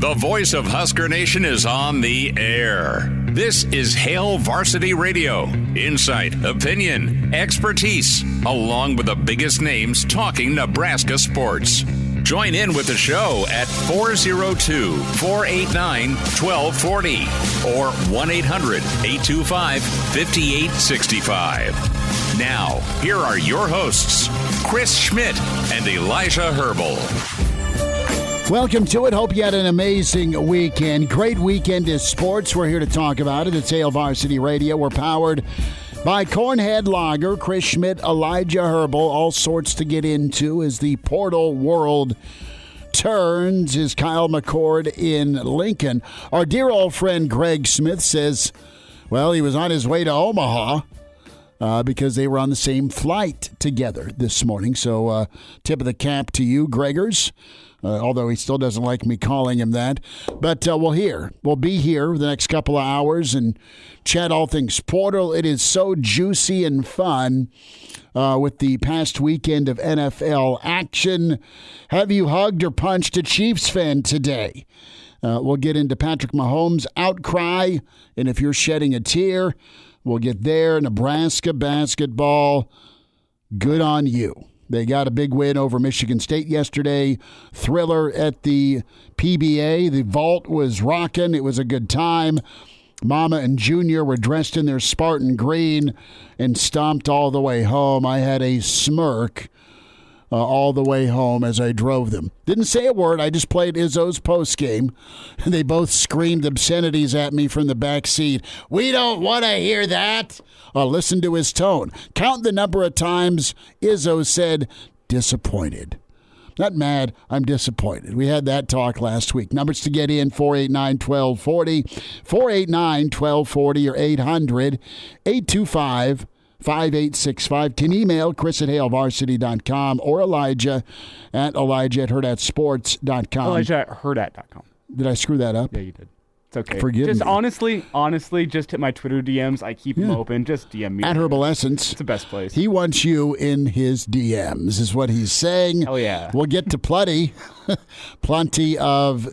The voice of Husker Nation is on the air. This is Hail Varsity Radio. Insight, opinion, expertise, along with the biggest names talking Nebraska sports. Join in with the show at 402-489-1240 or 1-800-825-5865. Now, here are your hosts, Chris Schmidt and Elijah Herbel. Welcome to it. Hope you had an amazing weekend. Great weekend is sports. We're here to talk about it. It's Hail Varsity Radio. We're powered by Cornhead Lager, Chris Schmidt, Elijah Herbel. All sorts to get into as the portal world turns. Is Kyle McCord in Lincoln. Our dear old friend Greg Smith says, well, he was on his way to Omaha because they were on the same flight together this morning. So tip of the cap to you, Gregors. Although he still doesn't like me calling him that. But we'll be here the next couple of hours and chat all things portal. It is so juicy and fun with the past weekend of NFL action. Have you hugged or punched a Chiefs fan today? We'll get into Patrick Mahomes' outcry, and if you're shedding a tear, we'll get there. Nebraska basketball, good on you. They got a big win over Michigan State yesterday. Thriller at the PBA. The vault was rocking. It was a good time. Mama and Junior were dressed in their Spartan green and stomped all the way home. I had a smirk all the way home as I drove them. Didn't say a word. I just played Izzo's postgame. They both screamed obscenities at me from the back seat. We don't want to hear that. Listen to his tone. Count the number of times Izzo said, disappointed. Not mad, I'm disappointed. We had that talk last week. Numbers to get in, 489-1240, 489-1240 or 800-825-5865. Can email Chris at HailVarsity.com or Elijah at Hurrdatsports.com. Elijah at Hurrdat.com. Did I screw that up? Yeah, you did. It's okay. Forgive me. Honestly, just hit my Twitter DMs. I keep them open. Just DM me. At Herbalescence. It's the best place. He wants you in his DMs, is what he's saying. Hell yeah. We'll get to plenty of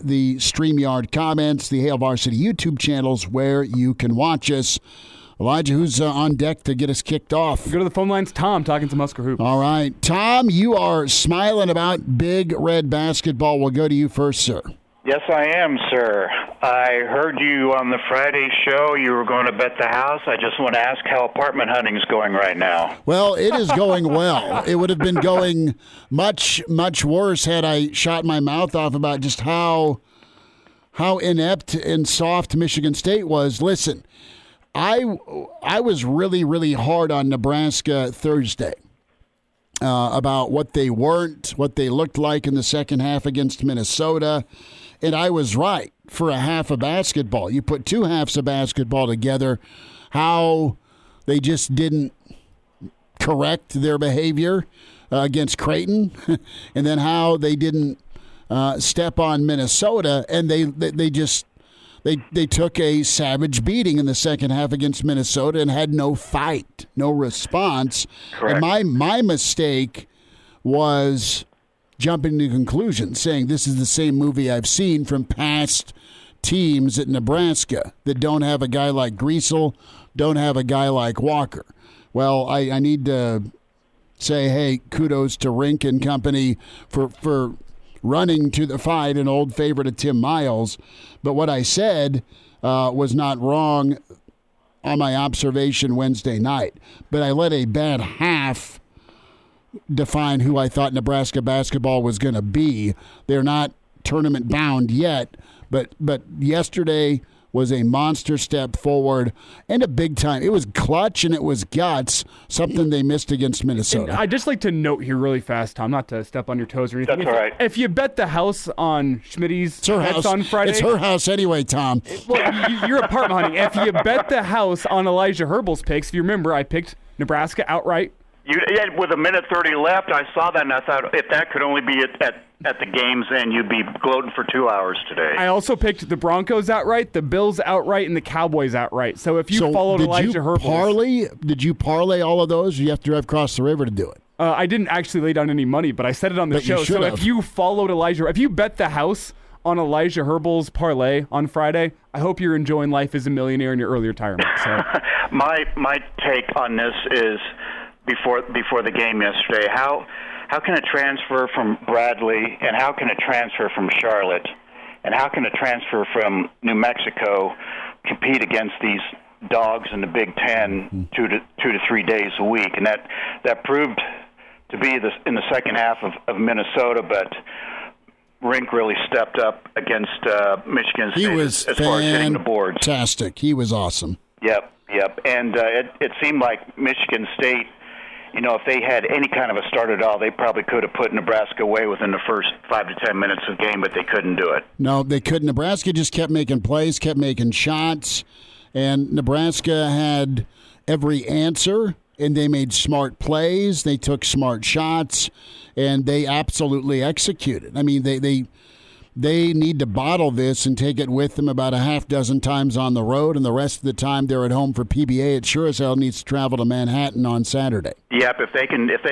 the StreamYard comments, the Hail Varsity YouTube channels where you can watch us. Elijah, who's on deck to get us kicked off? Go to the phone lines. Tom, talking some Husker Hoops. All right. Tom, you are smiling about Big Red basketball. We'll go to you first, sir. Yes, I am, sir. I heard you on the Friday show. You were going to bet the house. I just want to ask how apartment hunting is going right now. Well, it is going well. It would have been going much, much worse had I shot my mouth off about just how inept and soft Michigan State was. Listen, I was really, really hard on Nebraska Thursday about what they weren't, what they looked like in the second half against Minnesota. And I was right for a half of basketball. You put two halves of basketball together, how they just didn't correct their behavior against Creighton, and then how they didn't step on Minnesota, and they took a savage beating in the second half against Minnesota and had no fight, no response. Correct. And my mistake was jumping to conclusions, saying this is the same movie I've seen from past teams at Nebraska that don't have a guy like Griesel, don't have a guy like Walker. Well, I need to say, hey, kudos to Rink and company for running to the fight, an old favorite of Tim Miles. But what I said was not wrong on my observation Wednesday night. But I let a bad half define who I thought Nebraska basketball was going to be. They're not tournament bound yet, but yesterday was a monster step forward and a big time. It was clutch and it was guts, something they missed against Minnesota. And I'd just like to note here really fast, Tom, not to step on your toes or anything. That's all right. If you bet the house on Schmitty's bets on Friday. It's her house anyway, Tom. Well, you're apartment hunting. If you bet the house on Elijah Herbel's picks, if you remember, I picked Nebraska outright. With a minute 30 left, I saw that, and I thought if that could only be at the game's end, you'd be gloating for 2 hours today. I also picked the Broncos outright, the Bills outright, and the Cowboys outright. So if you followed Elijah Herbel, did you parlay all of those? Or you have to drive across the river to do it. I didn't actually lay down any money, but I said it on the show. So if you followed Elijah, if you bet the house on Elijah Herbel's parlay on Friday. I hope you're enjoying life as a millionaire in your early retirement. So. My take on this is before the game yesterday. How can a transfer from Bradley, and how can a transfer from Charlotte, and how can a transfer from New Mexico compete against these dogs in the Big Ten 2 to 3 days a week? And that proved to be in the second half of Minnesota, but Rink really stepped up against Michigan State as far as hitting the boards. Fantastic. He was awesome. Yep. And it seemed like Michigan State, if they had any kind of a start at all, they probably could have put Nebraska away within the first 5 to 10 minutes of the game, but they couldn't do it. No, they couldn't. Nebraska just kept making plays, kept making shots, and Nebraska had every answer, and they made smart plays. They took smart shots, and they absolutely executed. I mean, they need to bottle this and take it with them about a half dozen times on the road, and the rest of the time they're at home for PBA. It sure as hell needs to travel to Manhattan on Saturday. Yep, if they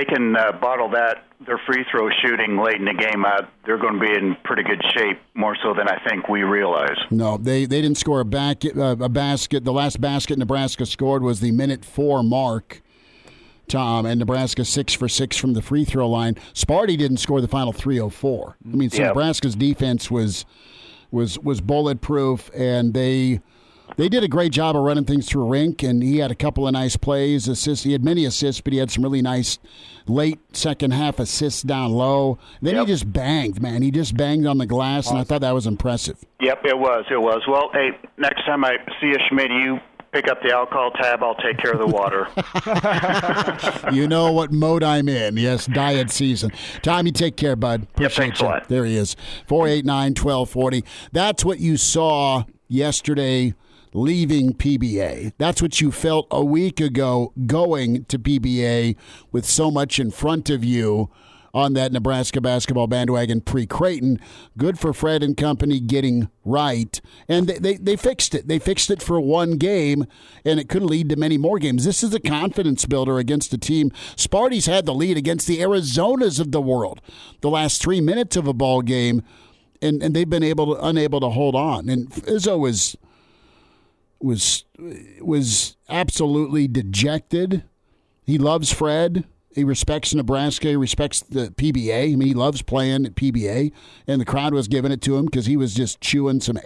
can bottle their free throw shooting late in the game, they're going to be in pretty good shape, more so than I think we realize. No, they didn't score a basket. The last basket Nebraska scored was the minute 4 mark, Tom, and Nebraska 6 for 6 from the free throw line. Sparty didn't score the final 304. I mean, so Nebraska's defense was bulletproof, and they did a great job of running things through Rink, and he had a couple of nice plays, assists. He had many assists, but he had some really nice late second half assists down low. Then he just banged, man. He just banged on the glass, and I thought that was impressive. Yep, it was. Well, hey, next time I see you, Schmidt, you pick up the alcohol tab. I'll take care of the water. You know what mode I'm in. Yes, diet season. Tom, you take care, bud. Appreciate thanks a lot. There he is. 489-1240. That's what you saw yesterday leaving PBA. That's what you felt a week ago going to PBA with so much in front of you on that Nebraska basketball bandwagon pre-Creighton. Good for Fred and company getting right. And they fixed it. They fixed it for one game, and it could lead to many more games. This is a confidence builder against a team. Sparty's had the lead against the Arizonas of the world the last 3 minutes of a ball game, and they've been unable to hold on. And Izzo was absolutely dejected. He loves Fred. He respects Nebraska. He respects the PBA. I mean, he loves playing at PBA, and the crowd was giving it to him because he was just chewing some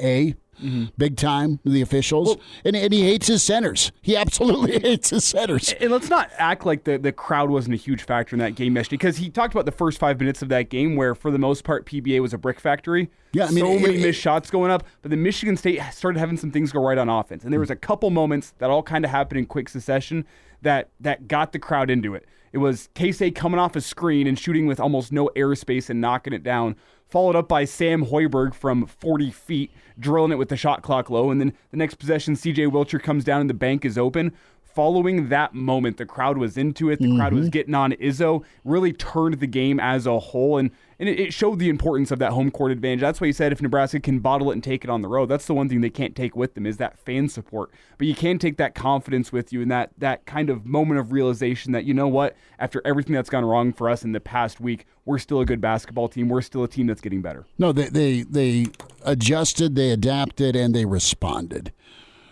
big time, the officials. Well, and he hates his centers. He absolutely hates his centers. And let's not act like the crowd wasn't a huge factor in that game yesterday, because he talked about the first 5 minutes of that game where, for the most part, PBA was a brick factory. Yeah, I mean, so many missed shots going up, but then Michigan State started having some things go right on offense. And there was a couple moments that all kind of happened in quick succession that got the crowd into it. It was K-State coming off a screen and shooting with almost no airspace and knocking it down, followed up by Sam Hoiberg from 40 feet, drilling it with the shot clock low. And then the next possession, C.J. Wilcher comes down and the bank is open. Following that moment, the crowd was into it. The crowd was getting on Izzo, really turned the game as a whole, and it showed the importance of that home court advantage. That's why he said if Nebraska can bottle it and take it on the road, that's the one thing they can't take with them is that fan support. But you can take that confidence with you and that kind of moment of realization that, you know what, after everything that's gone wrong for us in the past week, we're still a good basketball team. We're still a team that's getting better. No, they adjusted, they adapted, and they responded.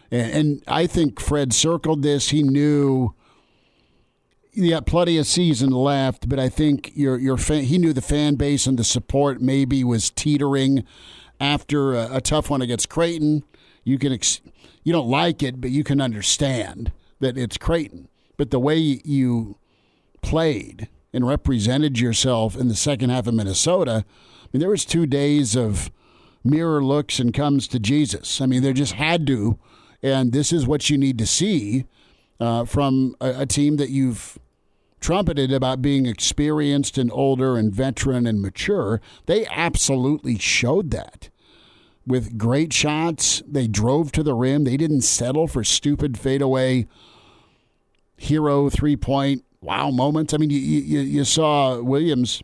And I think Fred circled this. He knew he got plenty of season left, but I think he knew the fan base and the support maybe was teetering after a tough one against Creighton. You don't like it, but you can understand that it's Creighton. But the way you played and represented yourself in the second half of Minnesota, I mean, there was 2 days of mirror looks and comes to Jesus. I mean, there just had to. And this is what you need to see from a team that you've trumpeted about being experienced and older and veteran and mature. They absolutely showed that. With great shots, they drove to the rim. They didn't settle for stupid fadeaway hero three-point wow moments. I mean, you saw Williams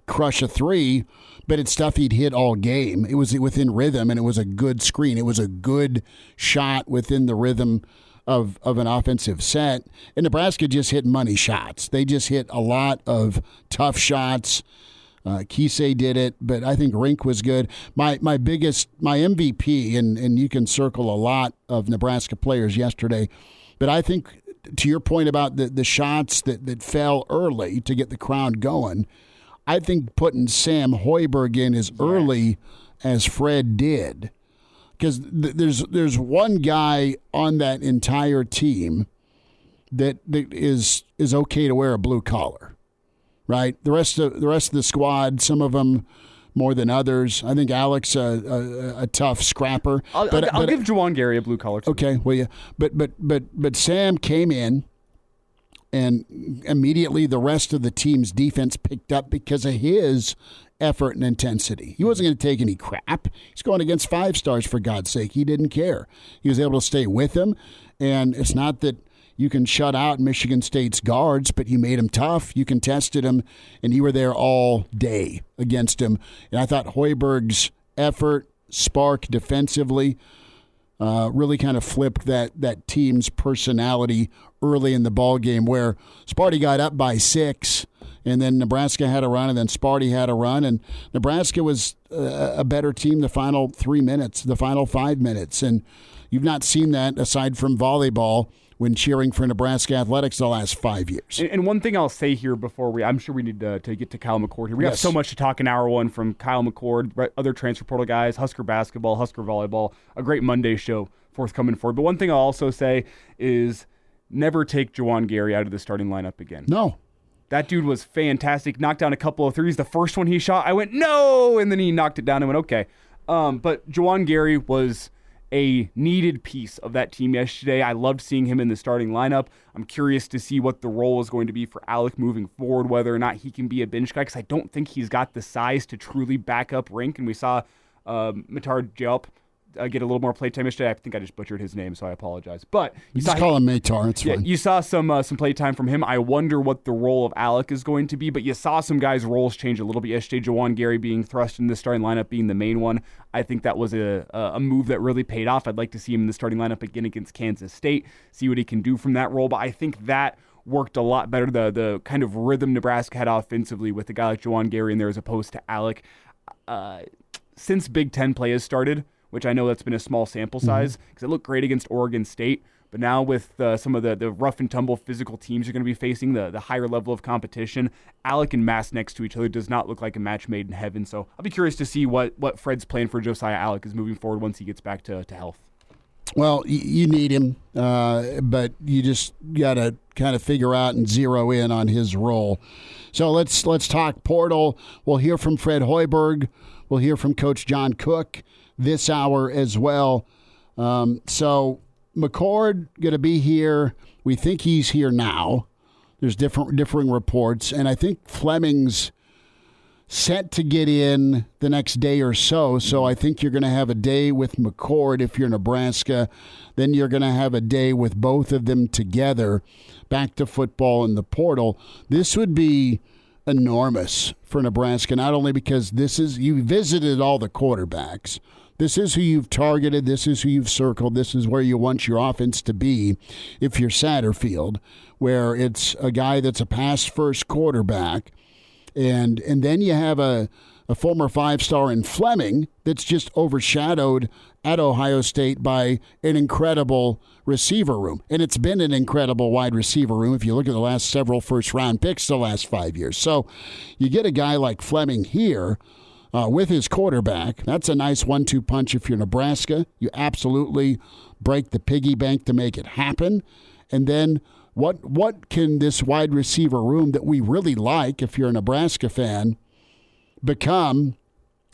crush a three, but it's stuff he'd hit all game. It was within rhythm, and it was a good screen. It was a good shot within the rhythm of an offensive set. And Nebraska just hit money shots. They just hit a lot of tough shots. Kisei did it, but I think Rink was good. My MVP, and you can circle a lot of Nebraska players yesterday, but I think to your point about the shots that fell early to get the crowd going, I think putting Sam Hoiberg in as early as Fred did, because there's one guy on that entire team that is okay to wear a blue collar. Right, the rest of the squad, some of them more than others. I think Alex a tough scrapper. I'll give Juwan Gary a blue collar too. Okay, well, yeah, but Sam came in, and immediately the rest of the team's defense picked up because of his effort and intensity. He wasn't going to take any crap. He's going against 5 stars, for God's sake. He didn't care. He was able to stay with them, and it's not that you can shut out Michigan State's guards, but you made them tough. You contested them, and you were there all day against him. And I thought Hoiberg's effort, spark defensively, really kind of flipped that team's personality early in the ball game, where Sparty got up by 6, and then Nebraska had a run, and then Sparty had a run, and Nebraska was a better team the final 3 minutes, the final 5 minutes. And you've not seen that aside from volleyball when cheering for Nebraska athletics the last 5 years. And one thing I'll say here before I'm sure we need to get to Kyle McCord here. We have so much to talk in hour one, from Kyle McCord, other transfer portal guys, Husker basketball, Husker volleyball, a great Monday show forthcoming for. But one thing I'll also say is never take Juwan Gary out of the starting lineup again. No. That dude was fantastic. Knocked down a couple of threes. The first one he shot, I went, no! And then he knocked it down and went, okay. But Juwan Gary was a needed piece of that team yesterday. I loved seeing him in the starting lineup. I'm curious to see what the role is going to be for Alec moving forward, whether or not he can be a bench guy, because I don't think he's got the size to truly back up Rink. And we saw Matar Diop get a little more playtime yesterday. I think I just butchered his name, so I apologize. But you just call him Matar. It's fine. You saw some playtime from him. I wonder what the role of Alec is going to be. But you saw some guys' roles change a little bit yesterday. Juwan Gary being thrust in the starting lineup, being the main one. I think that was a move that really paid off. I'd like to see him in the starting lineup again against Kansas State, see what he can do from that role. But I think that worked a lot better, the kind of rhythm Nebraska had offensively with a guy like Juwan Gary in there as opposed to Alec. Since Big Ten play has started, which I know that's been a small sample size, because it looked great against Oregon State. But now with some of the rough and tumble physical teams you're going to be facing, the higher level of competition, Alec and Mass next to each other does not look like a match made in heaven. So I'll be curious to see what Fred's plan for Josiah Alec is moving forward once he gets back to health. Well, you need him, but you just got to kind of figure out and zero in on his role. So let's talk portal. We'll hear from Fred Hoiberg. We'll hear from Coach John Cook this hour as well. So McCord going to be here. We think he's here now. There's differing reports, and I think Fleming's set to get in the next day or so. So I think you're going to have a day with McCord if you're Nebraska. Then you're going to have a day with both of them together. Back to football in the portal. This would be enormous for Nebraska, not only because you visited all the quarterbacks. This is who you've targeted. This is who you've circled. This is where you want your offense to be if you're Satterfield, where it's a guy that's a pass-first quarterback. And then you have a former 5-star in Fleming that's just overshadowed at Ohio State by an incredible receiver room. And it's been an incredible wide receiver room if you look at the last several first-round picks the last 5 years. So you get a guy like Fleming here with his quarterback. That's a nice 1-2 punch if you're Nebraska. You absolutely break the piggy bank to make it happen. And then what can this wide receiver room that we really like, if you're a Nebraska fan, become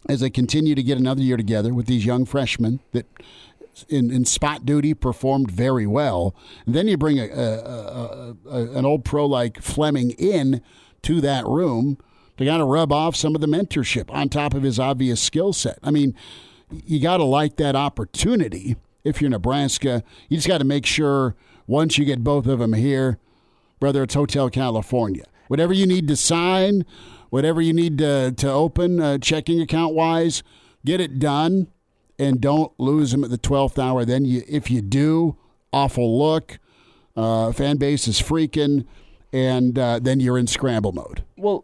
as they continue to get another year together with these young freshmen that in spot duty performed very well. And then you bring an old pro like Fleming in to that room to kind of rub off some of the mentorship on top of his obvious skill set. I mean, you got to like that opportunity if you're Nebraska. You just got to make sure once you get both of them here, brother, it's Hotel California. Whatever you need to sign, whatever you need to open checking account-wise, get it done, and don't lose them at the 12th hour. Then if you do, awful look. Fan base is freaking, and then you're in scramble mode. Well,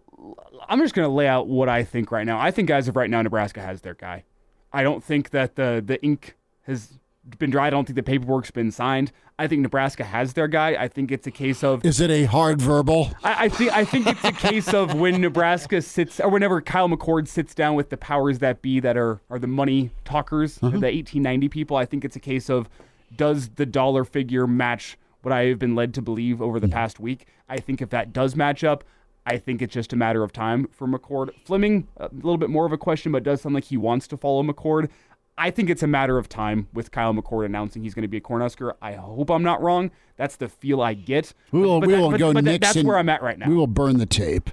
I'm just going to lay out what I think right now. I think as of right now, Nebraska has their guy. I don't think that the ink has been dry. I don't think the paperwork's been signed. I think Nebraska has their guy. I think it's a case of... Is it a hard verbal? I think it's a case of when Nebraska sits, or whenever Kyle McCord sits down with the powers that be that are the money talkers, the 1890 people. I think it's a case of, does the dollar figure match what I have been led to believe over the past week? I think if that does match up, I think it's just a matter of time for McCord. Fleming, a little bit more of a question, but it does sound like he wants to follow McCord. I think it's a matter of time with Kyle McCord announcing he's going to be a Cornhusker. I hope I'm not wrong. That's the feel I get. That's where I'm at right now. We will burn the tape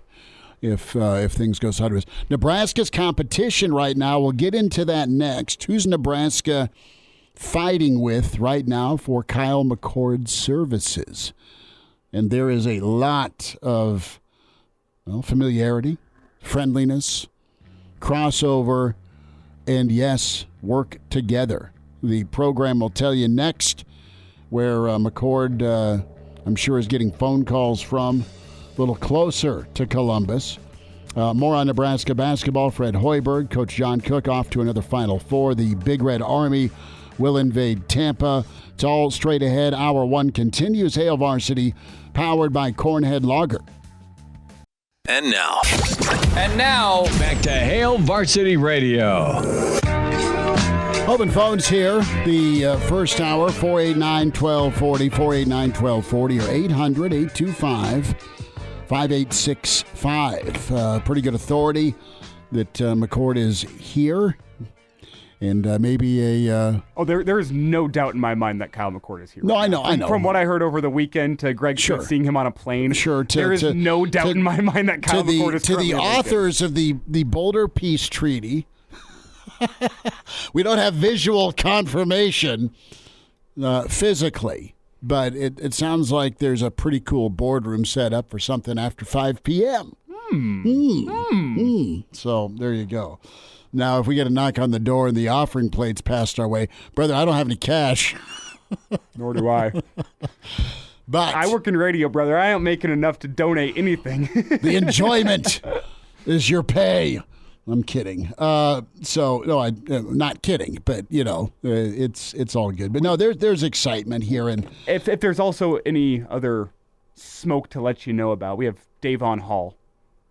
if things go sideways. Nebraska's competition right now, we'll get into that next. Who's Nebraska fighting with right now for Kyle McCord's services? And there is a lot of familiarity, friendliness, crossover, and yes, work together. The program will tell you next where McCord, I'm sure, is getting phone calls from a little closer to Columbus. More on Nebraska basketball. Fred Hoiberg, Coach John Cook off to another Final Four. The Big Red Army will invade Tampa. It's all straight ahead. Hour 1 continues. Hail Varsity, powered by Cornhead Lager. And now, back to Hail Varsity Radio. Open phones here. The first hour, 489-1240, 489-1240, or 800-825-5865. Pretty good authority that McCord is here. And maybe a... there is no doubt in my mind that Kyle McCord is here. No, I know. From what I heard over the weekend to Greg Schmidt seeing him on a plane, there is no doubt in my mind that Kyle McCord is to the authors of the Boulder Peace Treaty, we don't have visual confirmation physically, but it sounds like there's a pretty cool boardroom set up for something after 5 p.m. So there you go. Now, if we get a knock on the door and the offering plate's passed our way, brother, I don't have any cash. Nor do I. But I work in radio, brother. I ain't making enough to donate anything. The enjoyment is your pay. I'm kidding. I'm not kidding, but it's all good. But no, there's excitement here, and if there's also any other smoke to let you know about, we have Davon Hall.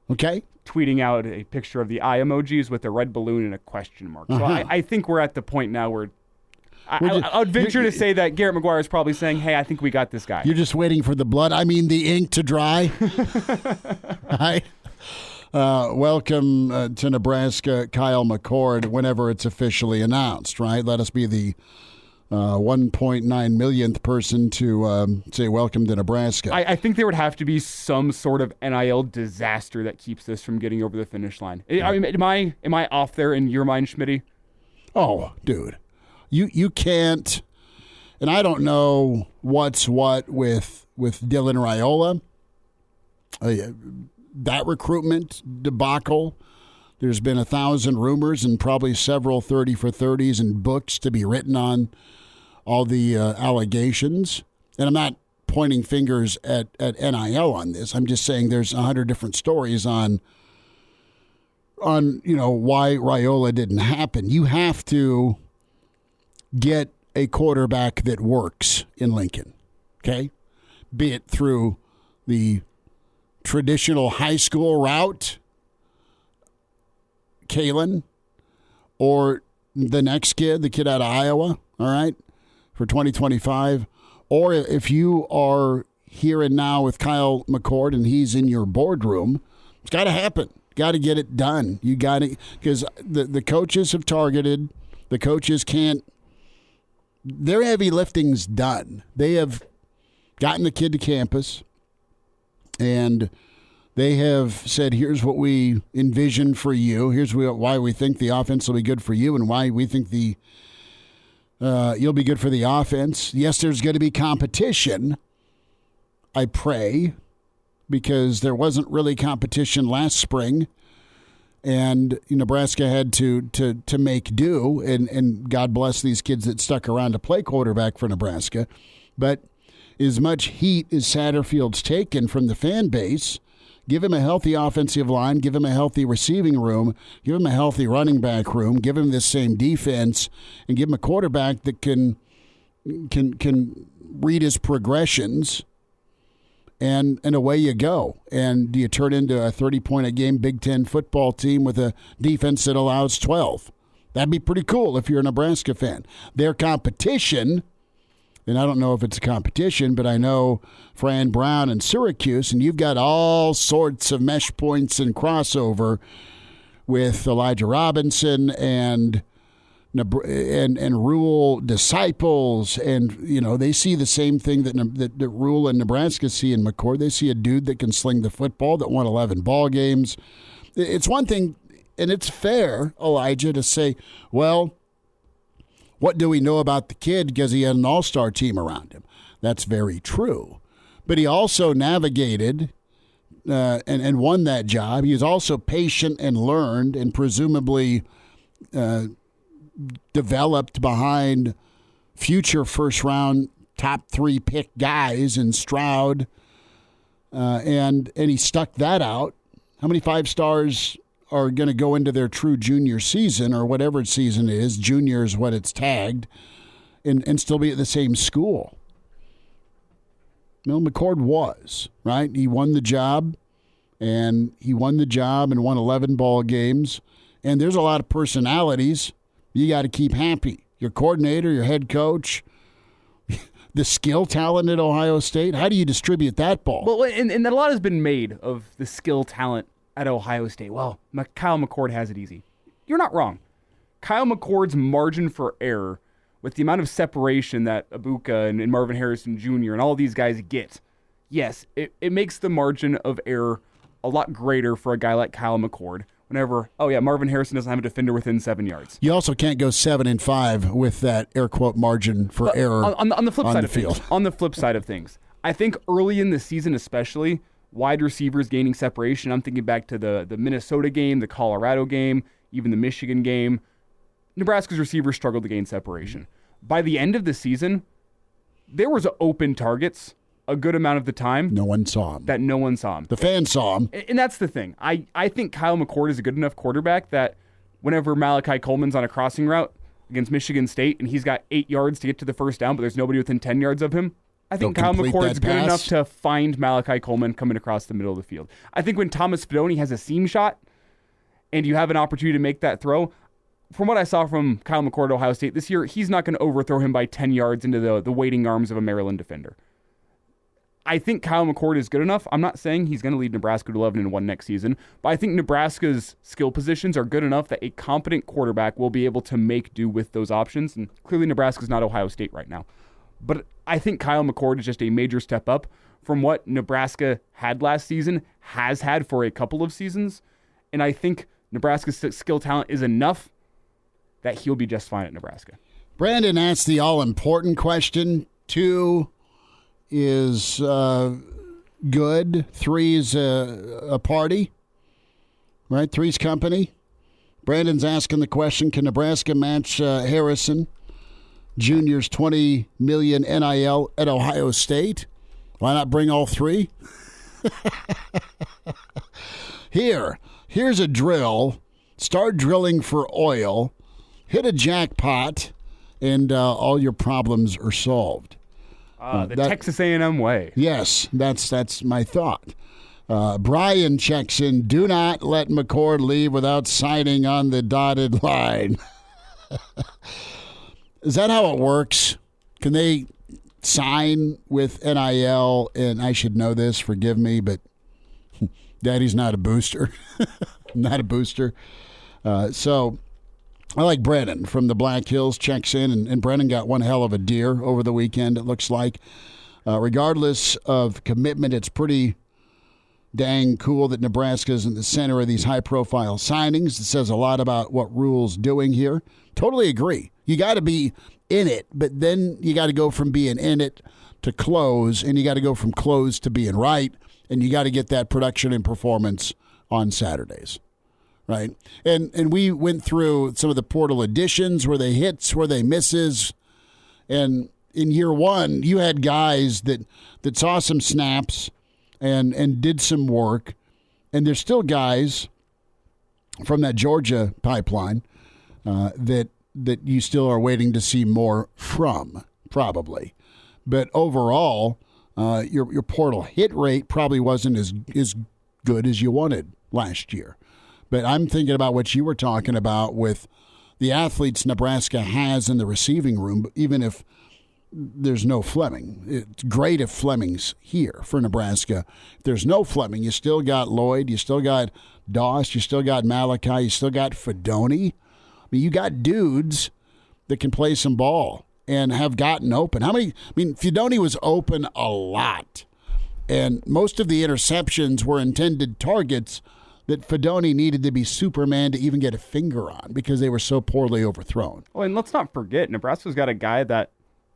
Okay. Tweeting out a picture of the eye emojis with a red balloon and a question mark. So I think we're at the point now where I would venture to say that Garrett McGuire is probably saying, hey, I think we got this guy. You're just waiting for the blood. I mean, the ink to dry. Right? Welcome to Nebraska, Kyle McCord, whenever it's officially announced, right? Let us be the 1.9 millionth person to say welcome to Nebraska. I think there would have to be some sort of NIL disaster that keeps this from getting over the finish line. I mean, am I off there in your mind, Schmitty? Oh, dude. You can't, and I don't know what's what with Dylan Raiola. That recruitment debacle. There's been 1,000 rumors and probably several 30 for 30s and books to be written on all the allegations. And I'm not pointing fingers at NIL on this. I'm just saying there's 100 different stories on why Raiola didn't happen. You have to get a quarterback that works in Lincoln, okay? Be it through the traditional high school route, Kalen, or the next kid, the kid out of Iowa, all right, for 2025. Or if you are here and now with Kyle McCord and he's in your boardroom, it's got to happen. Got to get it done. You got to, because the coaches have targeted. The coaches can't, their heavy lifting's done. They have gotten the kid to campus, and they have said, here's what we envision for you. Here's why we think the offense will be good for you and why we think you'll be good for the offense. Yes, there's going to be competition, I pray, because there wasn't really competition last spring, and Nebraska had to make do, and God bless these kids that stuck around to play quarterback for Nebraska. But as much heat as Satterfield's taken from the fan base, Give him a healthy offensive line. Give him a healthy receiving room. Give him a healthy running back room. Give him this same defense, and give him a quarterback that can read his progressions, and away you go. And do you turn into a 30-point-a-game Big Ten football team with a defense that allows 12? That'd be pretty cool if you're a Nebraska fan. Their competition, and I don't know if it's a competition, but I know Fran Brown and Syracuse, and you've got all sorts of mesh points and crossover with Elijah Robinson and Rule disciples, and they see the same thing that Rule and Nebraska see in McCord. They see a dude that can sling the football, that won 11 ball games. It's one thing, and it's fair, Elijah, to say, well, what do we know about the kid because he had an all-star team around him? That's very true. But he also navigated and won that job. He was also patient and learned and presumably developed behind future first-round top 3 pick guys in Stroud, and he stuck that out. How many 5-stars are going to go into their true junior season, or whatever season it is? Junior is what it's tagged, and still be at the same school? McCord was, right? He won the job, and won 11 ball games, and there's a lot of personalities you got to keep happy. Your coordinator, your head coach, the skill talent at Ohio State. How do you distribute that ball? Well, and a lot has been made of the skill talent at Ohio State. Well, Kyle McCord has it easy. You're not wrong. Kyle McCord's margin for error, with the amount of separation that Ibuka and Marvin Harrison Jr. and all these guys get, yes, it makes the margin of error a lot greater for a guy like Kyle McCord. Whenever, Marvin Harrison doesn't have a defender within 7 yards. You also can't go 7-5 with that air quote margin for error on the flip side of the field. On the flip side of things, I think early in the season, especially wide receivers gaining separation. I'm thinking back to the Minnesota game, the Colorado game, even the Michigan game. Nebraska's receivers struggled to gain separation. By the end of the season, there was open targets a good amount of the time. No one saw him. The fans saw him. And that's the thing. I think Kyle McCord is a good enough quarterback that whenever Malachi Coleman's on a crossing route against Michigan State and he's got 8 yards to get to the first down, but there's nobody within 10 yards of him, I think Kyle McCord's good enough to find Malachi Coleman coming across the middle of the field. I think when Thomas Spadoni has a seam shot and you have an opportunity to make that throw, from what I saw from Kyle McCord at Ohio State this year, he's not going to overthrow him by 10 yards into the waiting arms of a Maryland defender. I think Kyle McCord is good enough. I'm not saying he's going to lead Nebraska to 11-1 next season, but I think Nebraska's skill positions are good enough that a competent quarterback will be able to make do with those options. And clearly Nebraska's not Ohio State right now. But I think Kyle McCord is just a major step up from what Nebraska had last season, has had for a couple of seasons. And I think Nebraska's skill talent is enough that he'll be just fine at Nebraska. Brandon asked the all-important question. 2 is good. 3 is a party, right? 3's company. Brandon's asking the question, can Nebraska match Harrison Jr.'s $20 million NIL at Ohio State? Why not bring all 3? Here's a drill. Start drilling for oil. Hit a jackpot, and all your problems are solved. Texas A&M way. Yes, that's my thought. Brian checks in. Do not let McCord leave without signing on the dotted line. Is that how it works? Can they sign with NIL? And I should know this, forgive me, but Daddy's not a booster. Not a booster. So I like Brennan from the Black Hills checks in, and Brennan got one hell of a deer over the weekend, it looks like. Regardless of commitment, it's pretty dang cool that Nebraska's in the center of these high-profile signings. It says a lot about what Rule's doing here. Totally agree. You got to be in it, but then you got to go from being in it to close, and you got to go from close to being right, and you got to get that production and performance on Saturdays. Right, and we went through some of the portal additions, where they hits, where they misses, and in year one, you had guys that saw some snaps and did some work, And there's still guys from that Georgia pipeline that you still are waiting to see more from, probably. But overall, your portal hit rate probably wasn't as good as you wanted last year. But I'm thinking about what you were talking about with the athletes Nebraska has in the receiving room, even if there's no Fleming. It's great if Fleming's here for Nebraska. If there's no Fleming, you still got Lloyd, you still got Doss, you still got Malachi, you still got Fedoni. I mean, you got dudes that can play some ball and have gotten open. Fedoni was open a lot. And most of the interceptions were intended targets that Fedoni needed to be Superman to even get a finger on because they were so poorly overthrown. Oh, and let's not forget, Nebraska's got a guy that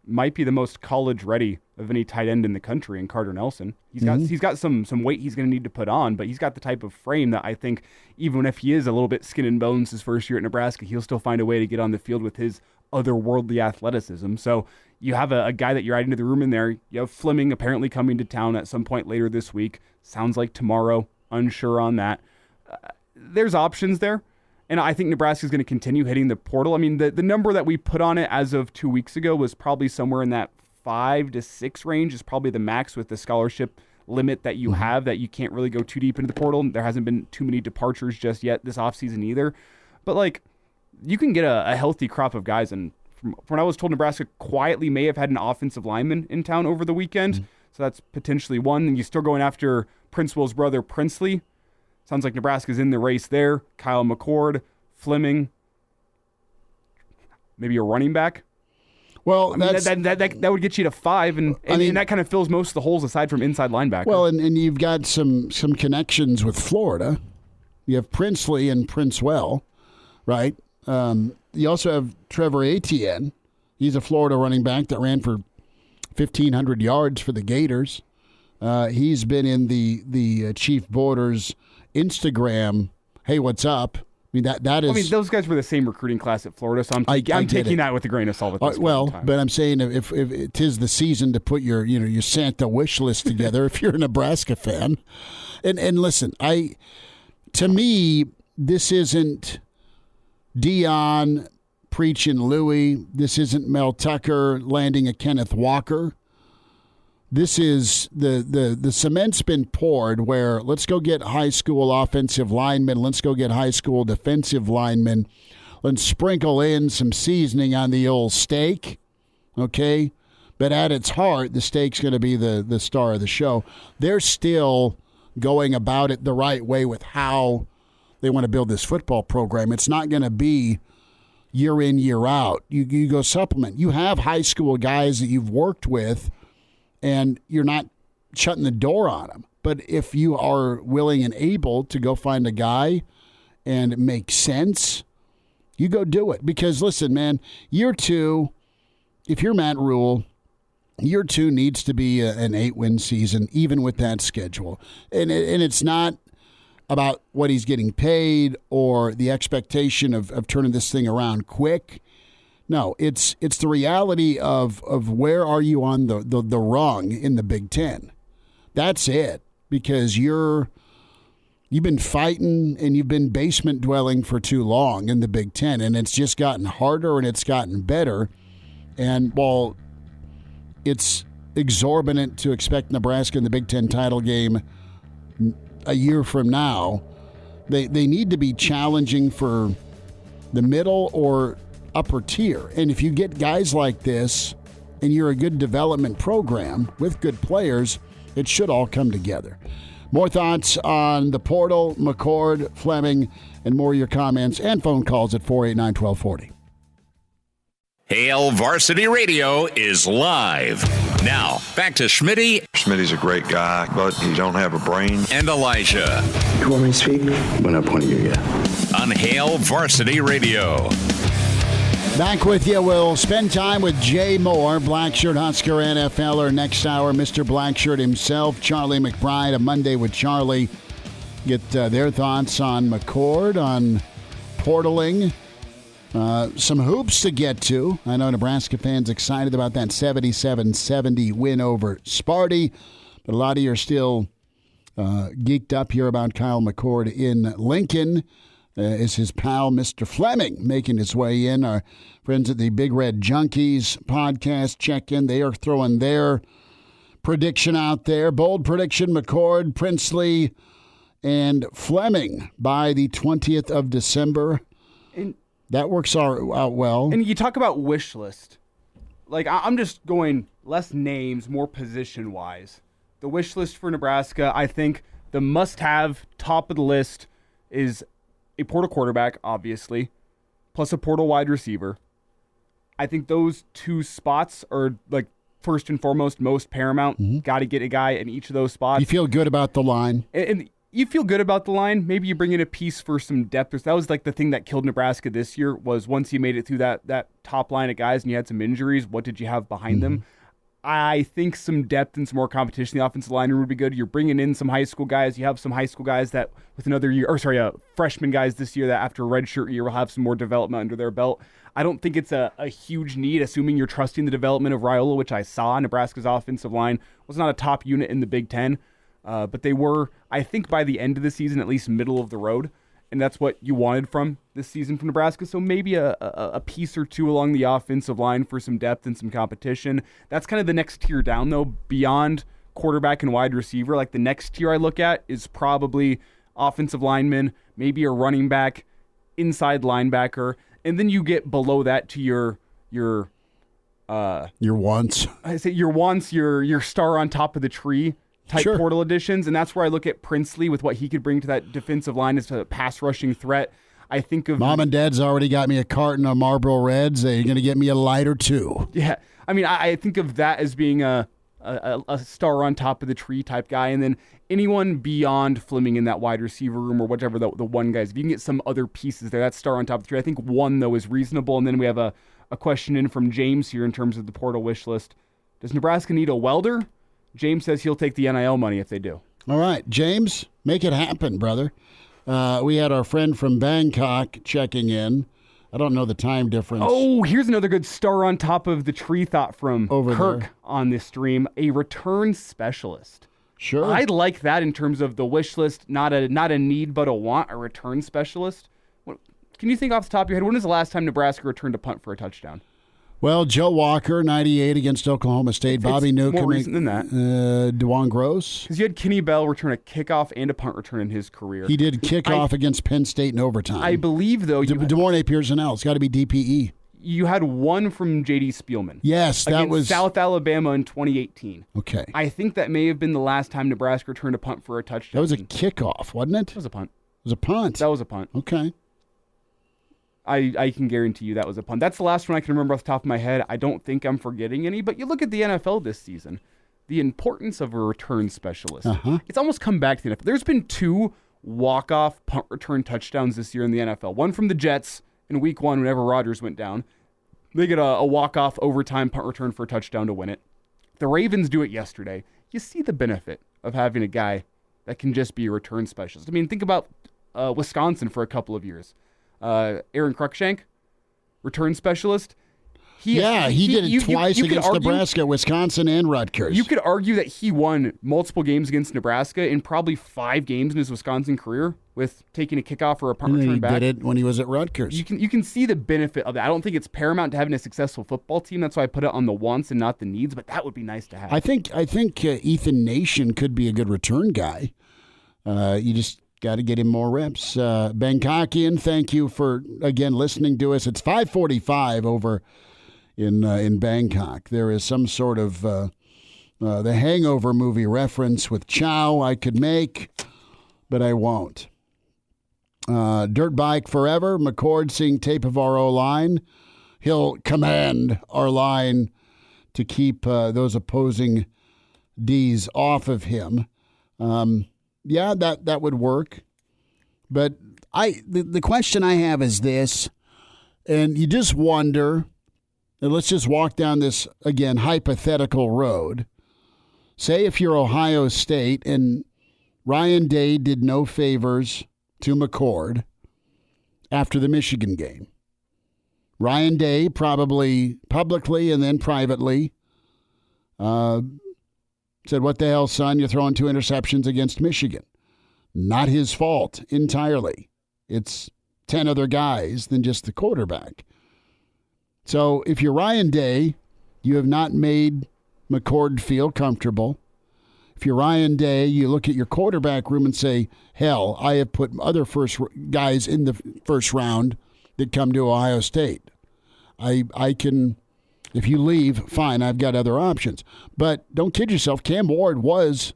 might be the most college-ready of any tight end in the country in Carter Nelson. He's got some weight he's going to need to put on, but he's got the type of frame that I think even if he is a little bit skin and bones his first year at Nebraska, he'll still find a way to get on the field with his otherworldly athleticism. So you have a guy that you're adding to the room in there. You have Fleming apparently coming to town at some point later this week. Sounds like tomorrow. Unsure on that. There's options there. And I think Nebraska is going to continue hitting the portal. I mean, the number that we put on it as of 2 weeks ago was probably somewhere in that 5 to 6 range is probably the max with the scholarship limit that you have, that you can't really go too deep into the portal. There hasn't been too many departures just yet this offseason either. But, you can get a healthy crop of guys. And from what I was told, Nebraska quietly may have had an offensive lineman in town over the weekend. So that's potentially one. And you're still going after Prince Will's brother, Princely. Sounds like Nebraska's in the race there. Kyle McCord, Fleming, maybe a running back. Well, that would get you to 5, and that kind of fills most of the holes aside from inside linebacker. Well, and you've got some connections with Florida. You have Princely and Princewell, right? You also have Trevor Etienne. He's a Florida running back that ran for 1,500 yards for the Gators. He's been in the Chief Borders Instagram, hey, what's up? I mean, that is... those guys were the same recruiting class at Florida, so I'm taking that with a grain of salt at this point in time. But I'm saying if it is the season to put your Santa wish list together, if you're a Nebraska fan. And listen, to me, this isn't Dion preaching Louis. This isn't Mel Tucker landing a Kenneth Walker. This is the cement's been poured where let's go get high school offensive linemen. Let's go get high school defensive linemen. Let's sprinkle in some seasoning on the old steak, okay? But at its heart, the steak's going to be the star of the show. They're still going about it the right way with how they want to build this football program. It's not going to be year in, year out. You go supplement. You have high school guys that you've worked with, and you're not shutting the door on them. But if you are willing and able to go find a guy and it makes sense, you go do it. Because, listen, man, year 2, if you're Matt Rule, year 2 needs to be an 8-win season, even with that schedule. And it's not about what he's getting paid or the expectation of turning this thing around quick. No, it's the reality of where are you on the rung in the Big Ten. That's it, because you've been fighting and you've been basement dwelling for too long in the Big Ten, and it's just gotten harder and it's gotten better. And while it's exorbitant to expect Nebraska in the Big Ten title game a year from now, they need to be challenging for the middle or upper tier. And if you get guys like this and you're a good development program with good players, it should all come together. More thoughts on the portal, McCord, Fleming, and more of your comments and phone calls at 489-1240. Hail Varsity Radio is live. Now, back to Schmitty. Schmitty's a great guy, but he don't have a brain. And Elijah. You want me to speak? When I point at you, yeah. On Hail Varsity Radio. Back with you. We'll spend time with Jay Moore, Blackshirt Husker NFLer. Next hour, Mr. Blackshirt himself, Charlie McBride, a Monday with Charlie. Get their thoughts on McCord, on portaling. Some hoops to get to. I know Nebraska fans excited about that 77-70 win over Sparty, but a lot of you are still Geeked up here about Kyle McCord in Lincoln. Is his pal, Mr. Fleming, making his way in. Our friends at the Big Red Junkies podcast check in. They are throwing their prediction out there. Bold prediction, McCord, Princely, and Fleming by the 20th of December. And that works out well. And you talk about wish list. Like, I'm just going less names, more position-wise. The wish list for Nebraska, I think the must-have, top of the list, is a portal quarterback, obviously, plus a portal wide receiver. I think those two spots are, like, first and foremost, most paramount. Mm-hmm. Got to get a guy in each of those spots. You feel good about the line? And you feel good about the line. Maybe you bring in a piece for some depth. That was, like, the thing that killed Nebraska this year was once you made it through that top line of guys and you had some injuries, what did you have behind them? I think some depth and some more competition in the offensive line would be good. You're bringing in some high school guys. You have some high school guys that with another year, freshman guys this year that after a redshirt year will have some more development under their belt. I don't think it's a huge need, assuming you're trusting the development of Raiola, which I saw. Nebraska's offensive line was not a top unit in the Big Ten, but they were, I think, by the end of the season, at least middle of the road. And that's what you wanted from this season from Nebraska. So maybe a piece or two along the offensive line for some depth and some competition. That's kind of the next tier down, though, beyond quarterback and wide receiver. Like the next tier I look at is probably offensive lineman, maybe a running back, inside linebacker. And then you get below that to your wants. I say your wants, your star on top of the tree type portal additions, and that's where I look at Princely with what he could bring to that defensive line as a pass rushing threat. I think of Mom and Dad's already got me a carton of Marlboro Reds. They're going to get me a light or two. Yeah, I mean, I think of that as being a star on top of the tree type guy, and then anyone beyond Fleming in that wide receiver room or whatever the one guys. If you can get some other pieces there, that's star on top of the tree. I think one though is reasonable, and then we have a question in from James here in terms of the portal wish list. Does Nebraska need a welder? James says he'll take the NIL money if they do. All right, James, make it happen, brother. We had our friend from Bangkok checking in. I don't know the time difference. Oh, here's another good star on top of the tree thought from Kirk on this stream. A return specialist. Sure. I like that in terms of the wish list, not a need but a want, a return specialist. Can you think off the top of your head, when was the last time Nebraska returned a punt for a touchdown? Well, Joe Walker, 98 against Oklahoma State. Bobby Newcomb. More recent than that. DeJuan Gross. Because you had Kenny Bell return a kickoff and a punt return in his career. He did kickoff against Penn State in overtime. I believe, though. DeMornay Pearson-El. It's got to be DPE. You had one from J.D. Spielman. Yes, that was South Alabama in 2018. Okay. I think that may have been the last time Nebraska returned a punt for a touchdown. That was a kickoff, wasn't it? It was a punt. It was a punt. That was a punt. Okay. I can guarantee you that was a punt. That's the last one I can remember off the top of my head. I don't think I'm forgetting any, but you look at the NFL this season, the importance of a return specialist. It's almost come back to the NFL. There's been 2 walk-off punt return touchdowns this year in the NFL. One from the Jets in week 1 whenever Rodgers went down. They get a walk-off overtime punt return for a touchdown to win it. The Ravens do it yesterday. You see the benefit of having a guy that can just be a return specialist. I mean, think about Wisconsin for a couple of years. Aaron Cruikshank, return specialist. He did it twice against Nebraska, Wisconsin, and Rutgers. You could argue that he won multiple games against Nebraska in probably 5 games in his Wisconsin career with taking a kickoff or a punt return back. He did it when he was at Rutgers. You can see the benefit of that. I don't think it's paramount to having a successful football team. That's why I put it on the wants and not the needs, but that would be nice to have. I think Ethan Nation could be a good return guy. You just got to get him more reps. Bangkokian, thank you for, again, listening to us. It's 5:45 over in Bangkok. There is some sort of the Hangover movie reference with Chow I could make, but I won't. Dirt Bike Forever, McCord seeing tape of our O-line. He'll command our line to keep those opposing Ds off of him. Yeah, that would work. But the question I have is this, and you just wonder, and let's just walk down this, again, hypothetical road. Say if you're Ohio State and Ryan Day did no favors to McCord after the Michigan game. Ryan Day probably publicly and then privately Said, what the hell, son? You're throwing 2 interceptions against Michigan. Not his fault entirely. It's 10 other guys than just the quarterback. So if you're Ryan Day, you have not made McCord feel comfortable. If you're Ryan Day, you look at your quarterback room and say, hell, I have put other first guys in the first round that come to Ohio State. I can, if you leave, fine, I've got other options. But don't kid yourself, Cam Ward was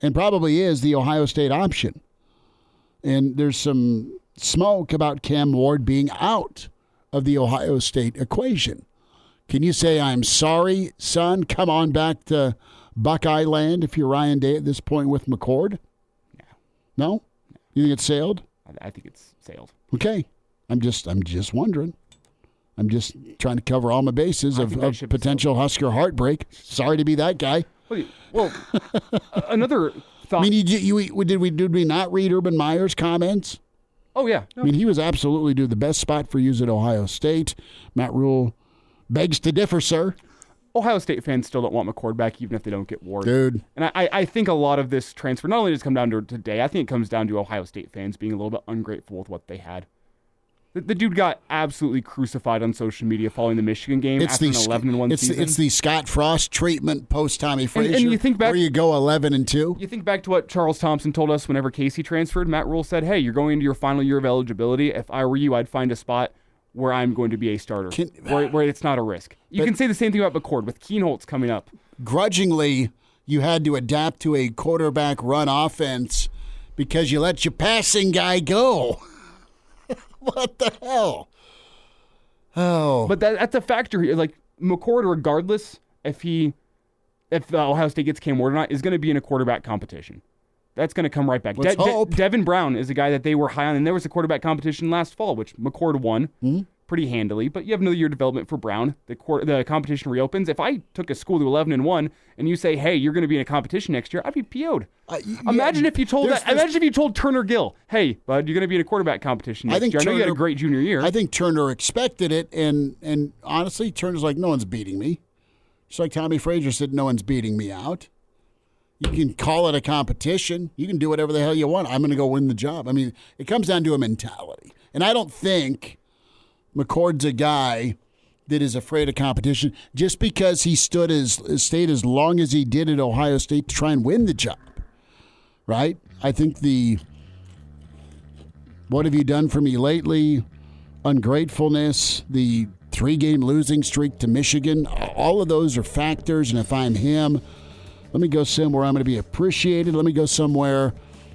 and probably is the Ohio State option. And there's some smoke about Cam Ward being out of the Ohio State equation. Can you say, I'm sorry, son, come on back to Buckeye land if you're Ryan Day at this point with McCord? No? You think it's sailed? I think it's sailed. Okay. I'm just wondering. I'm just trying to cover all my bases of potential Husker heartbreak. Sorry to be that guy. Well, another thought. I mean, did we not read Urban Meyer's comments? Oh, yeah. No. I mean, he was absolutely the best spot for you at Ohio State. Matt Rule begs to differ, sir. Ohio State fans still don't want McCord back, even if they don't get Ward. Dude. And I think a lot of this transfer not only does come down to today, I think it comes down to Ohio State fans being a little bit ungrateful with what they had. The dude got absolutely crucified on social media following the Michigan game after an 11-1 season. It's the Scott Frost treatment post Tommy Frazier, and you think back, where you go 11-2. You think back to what Charles Thompson told us whenever Casey transferred. Matt Rule said, hey, you're going into your final year of eligibility. If I were you, I'd find a spot where I'm going to be a starter, where it's not a risk. You can say the same thing about McCord with Keenholz coming up. Grudgingly, you had to adapt to a quarterback run offense because you let your passing guy go. What the hell? Oh. But that's a factor here. Like, McCord, regardless if Ohio State gets Cam Ward or not, is going to be in a quarterback competition. That's going to come right back. Let's hope. Devin Brown is a guy that they were high on, and there was a quarterback competition last fall, which McCord won pretty handily. But you have another year of development for Brown. The competition reopens. If I took a school to 11-1 and you say, hey, you're going to be in a competition next year, I'd be PO'd. Imagine if you told Turner Gill, hey, bud, you're going to be in a quarterback competition next year. I know you had a great junior year. I think Turner expected it, and honestly, Turner's like, no one's beating me. Just like Tommy Frazier said, no one's beating me out. You can call it a competition. You can do whatever the hell you want. I'm going to go win the job. I mean, it comes down to a mentality. And I don't think McCord's a guy that is afraid of competition just because he stayed as long as he did at Ohio State to try and win the job. Right? I think what have you done for me lately, ungratefulness, the 3-game losing streak to Michigan, all of those are factors. And if I'm him, let me go somewhere I'm going to be appreciated. Let me go somewhere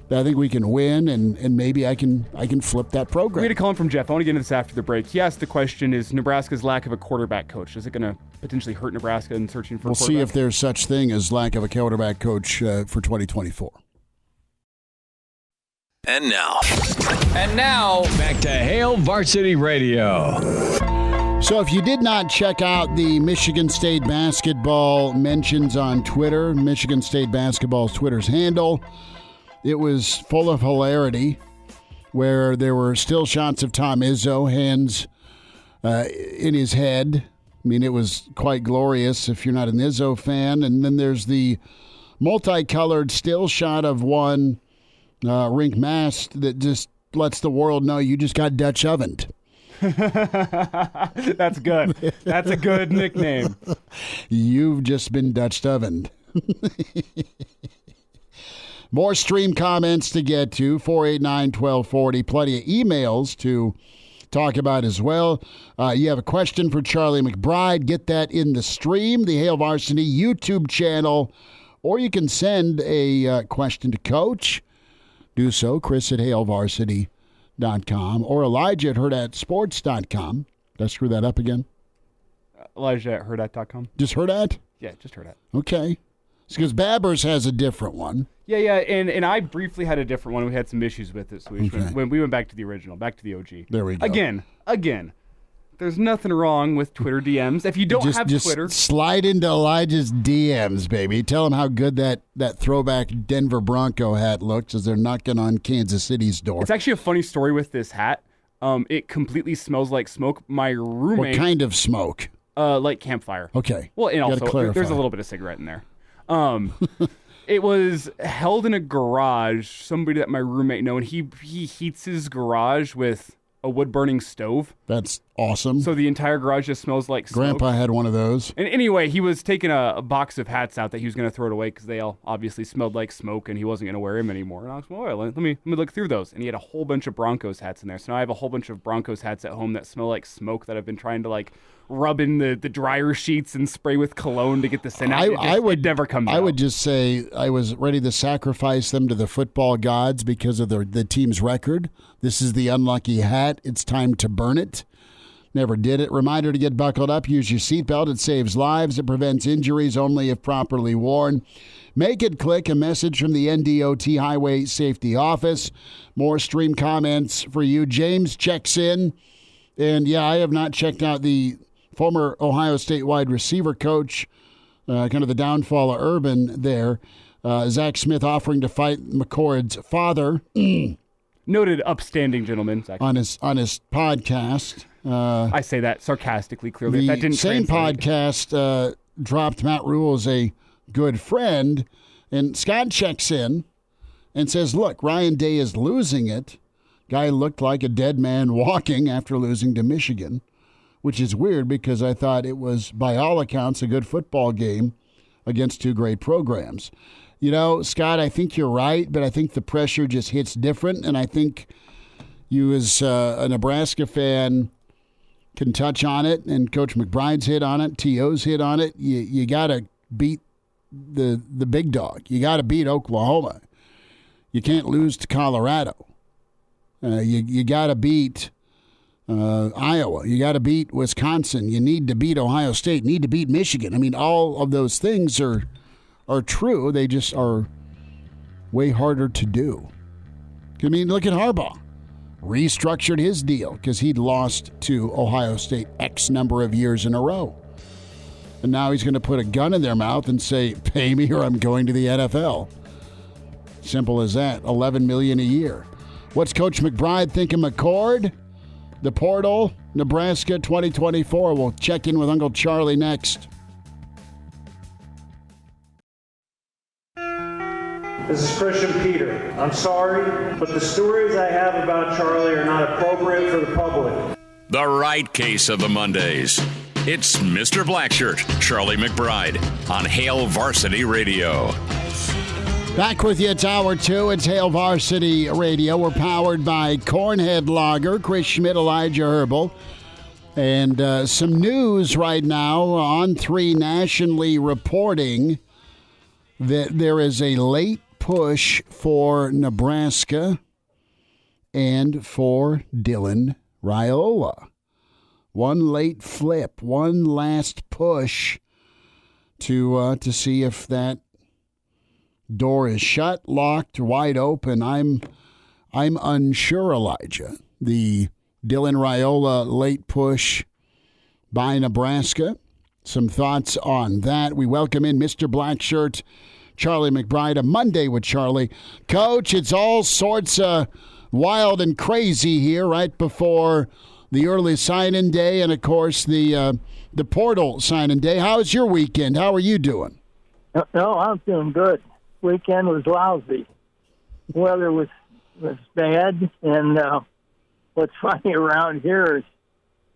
that I think we can win, and maybe I can flip that program. We had a call from Jeff. I want to get into this after the break. He asked the question, is Nebraska's lack of a quarterback coach, is it going to potentially hurt Nebraska in searching for a quarterback? We'll see if there's such thing as lack of a quarterback coach for 2024. And now, back to Hail Varsity Radio. So if you did not check out the Michigan State basketball mentions on Twitter, Michigan State basketball's Twitter's handle, it was full of hilarity where there were still shots of Tom Izzo, hands in his head. I mean, it was quite glorious if you're not an Izzo fan. And then there's the multicolored still shot of one rink mask that just lets the world know you just got Dutch ovened. That's good. That's a good nickname. You've just been Dutch ovened. More stream comments to get to, 489-1240. Plenty of emails to talk about as well. You have a question for Charlie McBride. Get that in the stream, the Hail Varsity YouTube channel, or you can send a question to Coach. Do so, Chris at HailVarsity.com or Elijah at HurrdatSports.com. Did I screw that up again? Elijah at Hurrdat.com. Just Hurrdat? Yeah, just Hurrdat. Okay. It's because Babbers has a different one. Yeah, and I briefly had a different one. We had some issues with it, so when we went back to the original, back to the OG. There we go. Again, there's nothing wrong with Twitter DMs. If you don't have Twitter, slide into Elijah's DMs, baby. Tell him how good that throwback Denver Bronco hat looks as they're knocking on Kansas City's door. It's actually a funny story with this hat. It completely smells like smoke. My roommate. What kind of smoke? Like campfire. Okay. Well, and also there's a little bit of cigarette in there. It was held in a garage. Somebody that my roommate know, and he heats his garage with a wood-burning stove. That's awesome. So the entire garage just smells like smoke. Grandpa had one of those. And anyway, he was taking a box of hats out that he was going to throw it away because they all obviously smelled like smoke, and he wasn't going to wear them anymore. And I was like, well, let me look through those. And he had a whole bunch of Broncos hats in there. So now I have a whole bunch of Broncos hats at home that smell like smoke that I've been trying to like rub in the dryer sheets and spray with cologne to get the scent out. It never comes out. I would just say I was ready to sacrifice them to the football gods because of the team's record. This is the unlucky hat. It's time to burn it. Never did it. Reminder to get buckled up. Use your seatbelt. It saves lives. It prevents injuries only if properly worn. Make it click. A message from the NDOT Highway Safety Office. More stream comments for you. James checks in. And, yeah, I have not checked out the former Ohio State wide receiver coach, kind of the downfall of Urban there. Zach Smith offering to fight McCord's father. Noted upstanding gentleman. Zach. On his podcast. I say that sarcastically, clearly. The that didn't same translate. podcast dropped Matt Rule as a good friend, and Scott checks in and says, look, Ryan Day is losing it. Guy looked like a dead man walking after losing to Michigan, which is weird because I thought it was, by all accounts, a good football game against two great programs. You know, Scott, I think you're right, but I think the pressure just hits different, and I think you as a Nebraska fan can touch on it, and Coach McBride's hit on it, T.O.'s hit on it. You got to beat the big dog. You got to beat Oklahoma. You can't lose to Colorado. You got to beat Iowa. You got to beat Wisconsin. You need to beat Ohio State. You need to beat Michigan. I mean, all of those things are true. They just are way harder to do. I mean, look at Harbaugh. Restructured his deal because he'd lost to Ohio State X number of years in a row. And now he's going to put a gun in their mouth and say, pay me or I'm going to the NFL. Simple as that. $11 million a year. What's Coach McBride thinking McCord? The portal, Nebraska 2024. We'll check in with Uncle Charlie next. This is Christian Peter. I'm sorry, but the stories I have about Charlie are not appropriate for the public. The right case of the Mondays. It's Mr. Blackshirt, Charlie McBride, on Hail Varsity Radio. Back with you, it's Hour 2. It's Hail Varsity Radio. We're powered by Cornhead Lager, Chris Schmidt, Elijah Herbel. And some news right now on 3 nationally reporting that there is a late push for Nebraska and for Dylan Raiola. One late flip, one last push to see if that door is shut, locked, wide open. I'm unsure, Elijah. The Dylan Raiola late push by Nebraska. Some thoughts on that. We welcome in Mr. Blackshirt, Charlie McBride, a Monday with Charlie. Coach, it's all sorts of wild and crazy here right before the early sign-in day and, of course, the portal sign-in day. How's your weekend? How are you doing? No, I'm doing good. Weekend was lousy. Weather was bad, and what's funny around here is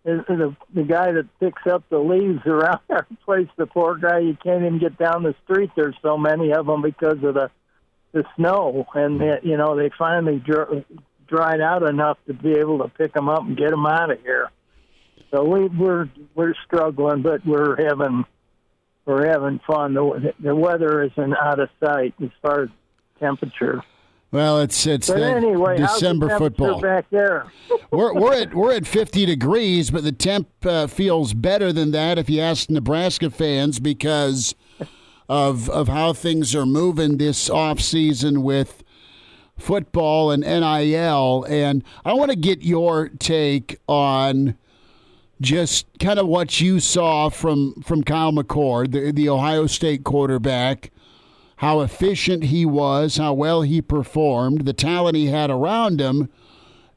the guy that picks up the leaves around our place, the poor guy, you can't even get down the street. There's so many of them because of the snow, and they finally dried out enough to be able to pick them up and get them out of here. So we're struggling, but we're having fun. The weather isn't out of sight as far as temperature. Well, it's anyway, December how's the football back there. we're at 50 degrees, but the temp feels better than that if you ask Nebraska fans because of how things are moving this off season with football and NIL. And I want to get your take on just kind of what you saw from Kyle McCord, the Ohio State quarterback, how efficient he was, how well he performed, the talent he had around him,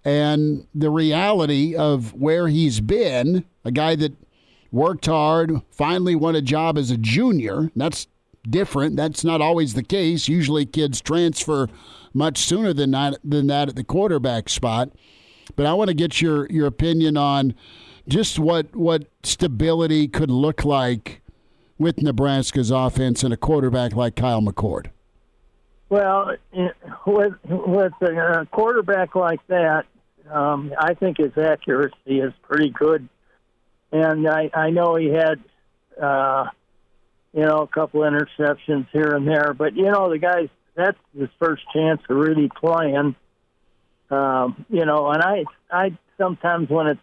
and the reality of where he's been, a guy that worked hard, finally won a job as a junior. That's different. That's not always the case. Usually kids transfer much sooner than that at the quarterback spot. But I want to get your opinion on just what stability could look like with Nebraska's offense and a quarterback like Kyle McCord. Well, with a quarterback like that, I think his accuracy is pretty good. And I know he had, a couple interceptions here and there. But, the guy's, that's his first chance of really playing. And I sometimes when it's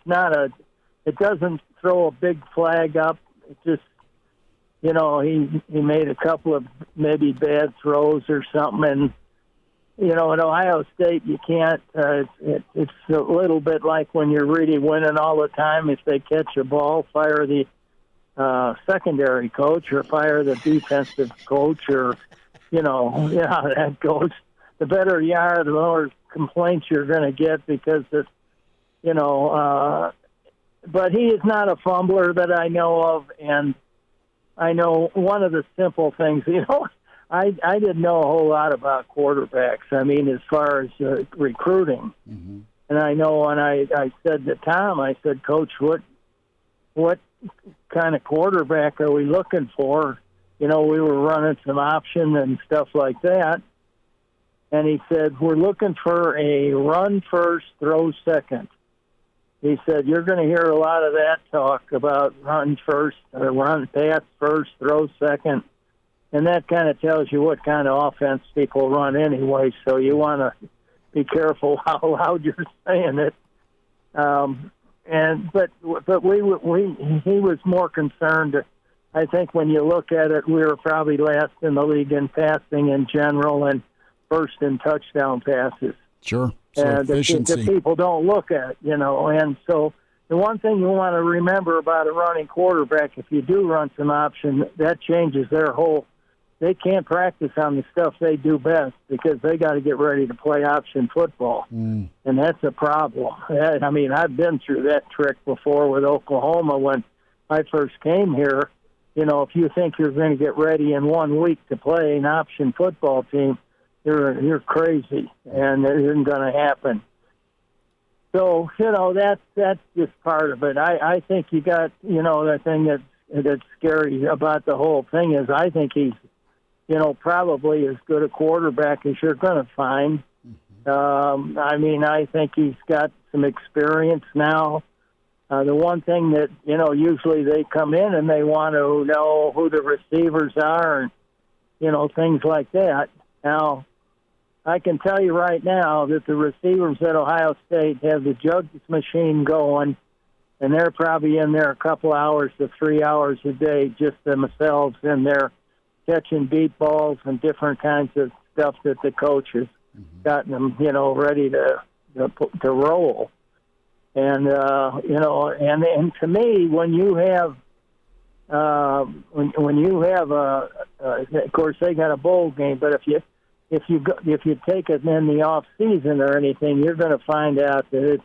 it doesn't throw a big flag up. It just, he made a couple of maybe bad throws or something. And, at Ohio State, you can't, it's a little bit like when you're really winning all the time. If they catch a ball, fire the secondary coach or fire the defensive coach or, that goes. The better you are, the more complaints you're going to get because it's, but he is not a fumbler that I know of. And I know one of the simple things, I didn't know a whole lot about quarterbacks. I mean, as far as recruiting. Mm-hmm. And I know when I said to Tom, I said, Coach, what kind of quarterback are we looking for? We were running some option and stuff like that. And he said, we're looking for a run first, throw second. He said, you're going to hear a lot of that talk about run first, or run pass first, throw second. And that kind of tells you what kind of offense people run anyway. So you want to be careful how loud you're saying it. But he was more concerned. I think when you look at it, we were probably last in the league in passing in general and first in touchdown passes. Sure. And the people don't look at, And so the one thing you want to remember about a running quarterback, if you do run some option, that changes their whole. They can't practice on the stuff they do best because they got to get ready to play option football. And that's a problem. I mean, I've been through that trick before with Oklahoma when I first came here. If you think you're going to get ready in 1 week to play an option football team, you're crazy, and it isn't going to happen. So, that's just part of it. I think you got, the thing that's scary about the whole thing is I think he's, probably as good a quarterback as you're going to find. I think he's got some experience now. The one thing that, usually they come in and they want to know who the receivers are and, things like that. Now, I can tell you right now that the receivers at Ohio State have the jugs machine going, and they're probably in there a couple hours to 3 hours a day just themselves in there catching deep balls and different kinds of stuff that the coach has gotten them, ready to roll. And, and to me, when you have, when you have of course they got a bowl game, but if you take it in the off season or anything, you're going to find out that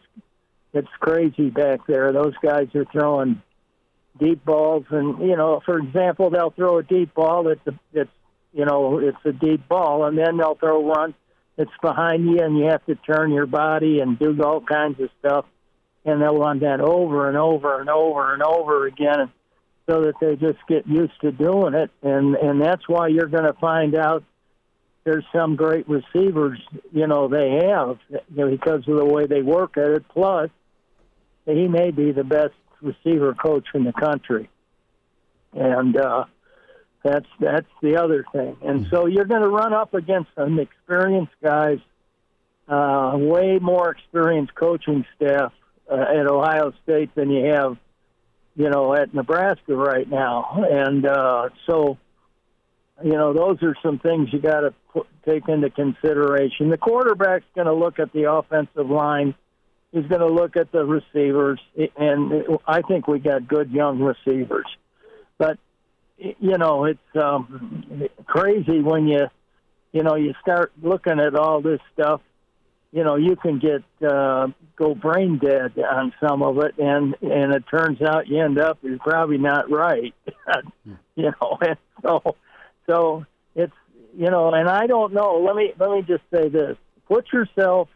it's crazy back there. Those guys are throwing deep balls, and for example, they'll throw a deep ball it's a deep ball, and then they'll throw one that's behind you, and you have to turn your body and do all kinds of stuff, and they'll run that over and over and over and over again, so that they just get used to doing it, and that's why you're going to find out there's some great receivers, they have, because of the way they work at it. Plus, he may be the best receiver coach in the country. And that's the other thing. And so you're going to run up against some experienced guys, way more experienced coaching staff at Ohio State than you have, at Nebraska right now. And so, those are some things you got to take into consideration. The quarterback's going to look at the offensive line. He's going to look at the receivers, and I think we got good young receivers. But, it's crazy when you start looking at all this stuff. You can get go brain dead on some of it, and it turns out you end up you're probably not right. And so it's, and I don't know. Let me just say this. Put yourself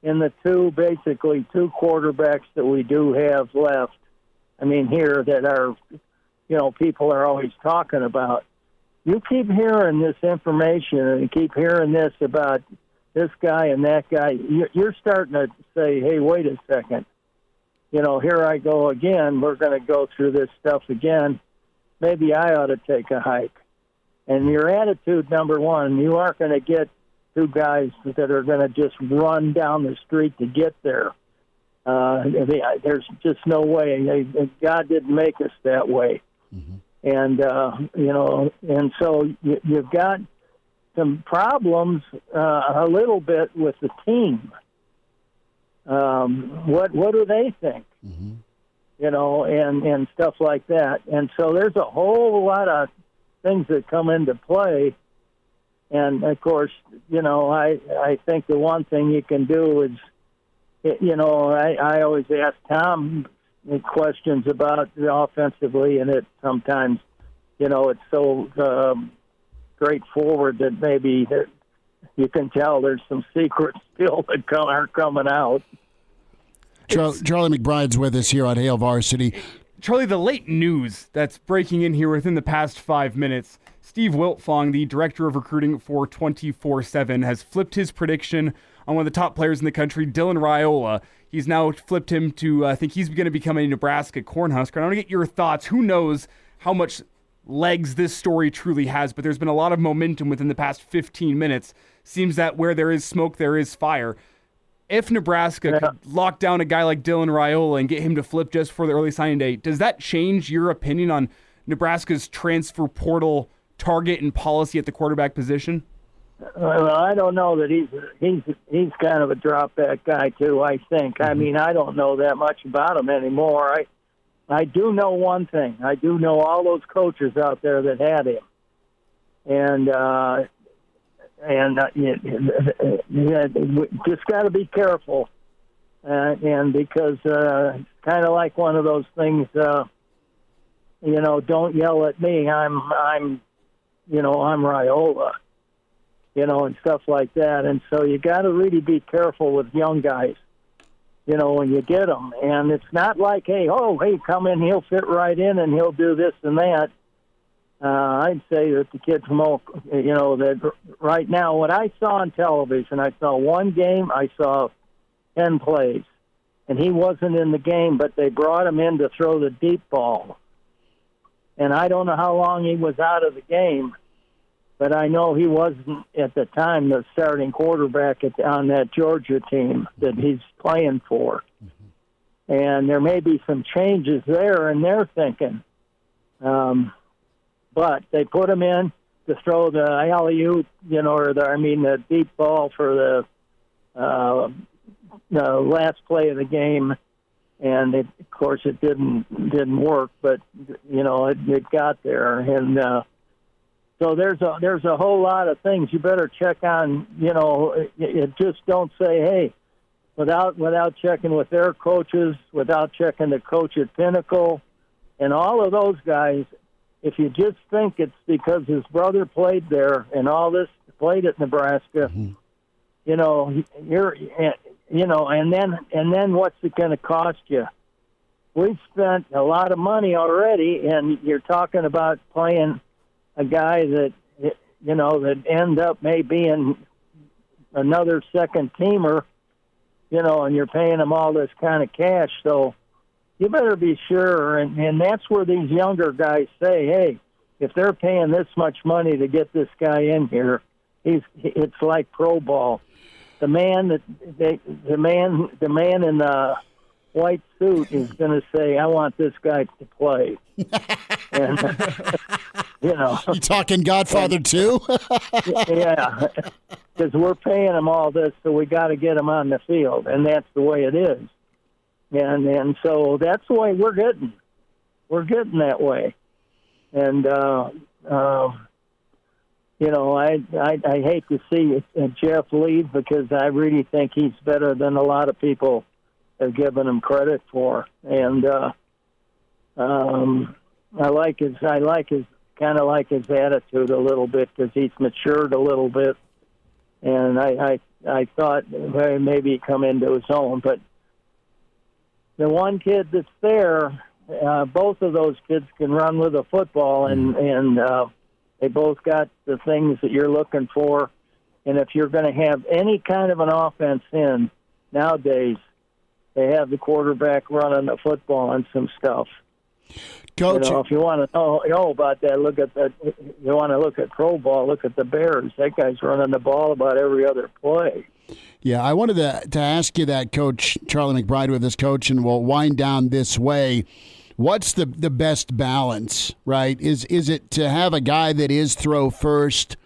in the two quarterbacks that we do have left. I mean, here that are, people are always talking about. You keep hearing this information and you keep hearing this about this guy and that guy. You're starting to say, hey, wait a second. Here I go again. We're going to go through this stuff again. Maybe I ought to take a hike. And your attitude, number one, you aren't going to get two guys that are going to just run down the street to get there. There's just no way. God didn't make us that way. Mm-hmm. And, and so you've got some problems a little bit with the team. What do they think? Mm-hmm. And stuff like that. And so there's a whole lot of things that come into play. And, of course, I think the one thing you can do is, I always ask Tom questions about the offensively, and it sometimes, it's so straightforward that maybe you can tell there's some secrets still that aren't coming out. Charlie McBride's with us here on Hail Varsity. Charlie, the late news that's breaking in here within the past 5 minutes, Steve Wiltfong, the director of recruiting for 24/7, has flipped his prediction on one of the top players in the country, Dylan Raiola. He's now flipped him to, I think he's going to become a Nebraska Cornhusker. I want to get your thoughts. Who knows how much legs this story truly has, but there's been a lot of momentum within the past 15 minutes. Seems that where there is smoke, there is fire. If Nebraska could lock down a guy like Dylan Raiola and get him to flip just for the early signing day, does that change your opinion on Nebraska's transfer portal target and policy at the quarterback position? Well, I don't know that he's kind of a drop back guy too. I think. Mm-hmm. I mean, I don't know that much about him anymore. I do know one thing. I do know all those coaches out there that had him, and just got to be careful, and because it's kind of like one of those things. Don't yell at me. I'm Raiola. And stuff like that. And so you got to really be careful with young guys, when you get them. And it's not like, hey, come in, he'll fit right in and he'll do this and that. I'd say that the kid from that right now, what I saw on television, I saw one game, I saw 10 plays. And he wasn't in the game, but they brought him in to throw the deep ball. And I don't know how long he was out of the game. But I know he wasn't, at the time, the starting quarterback on that Georgia team that he's playing for. Mm-hmm. And there may be some changes there in their thinking. But they put him in to throw the alley-oop, the deep ball for the last play of the game. And, of course, it didn't work, but, it got there. And so there's a whole lot of things you better check on. You just don't say, hey, without checking with their coaches, without checking the coach at Pinnacle, and all of those guys. If you just think it's because his brother played there and all this played at Nebraska, mm-hmm. And then what's it going to cost you? We've spent a lot of money already, and you're talking about playing a guy that, that end up maybe in another second teamer, and you're paying him all this kind of cash. So you better be sure. And that's where these younger guys say, hey, if they're paying this much money to get this guy in here, it's like pro ball. The man in the white suit is going to say, I want this guy to play. And, You talking Godfather too? Yeah, because we're paying him all this, so we got to get him on the field, and that's the way it is. And so that's the way we're getting. We're getting that way. And I hate to see Jeff leave because I really think he's better than a lot of people have given him credit for. And I like his kind of like his attitude a little bit because he's matured a little bit. And I thought maybe he'd come into his own. But the one kid that's there, both of those kids can run with a football, and they both got the things that you're looking for. And if you're going to have any kind of an offense in nowadays, they have the quarterback running the football and some stuff. Coach, if you want to know about that, look at that. You want to look at pro ball, look at the Bears. That guy's running the ball about every other play. Yeah, I wanted to ask you that, Coach Charlie McBride with us, Coach, and we'll wind down this way. What's the best balance, right? Is it to have a guy that is throw first,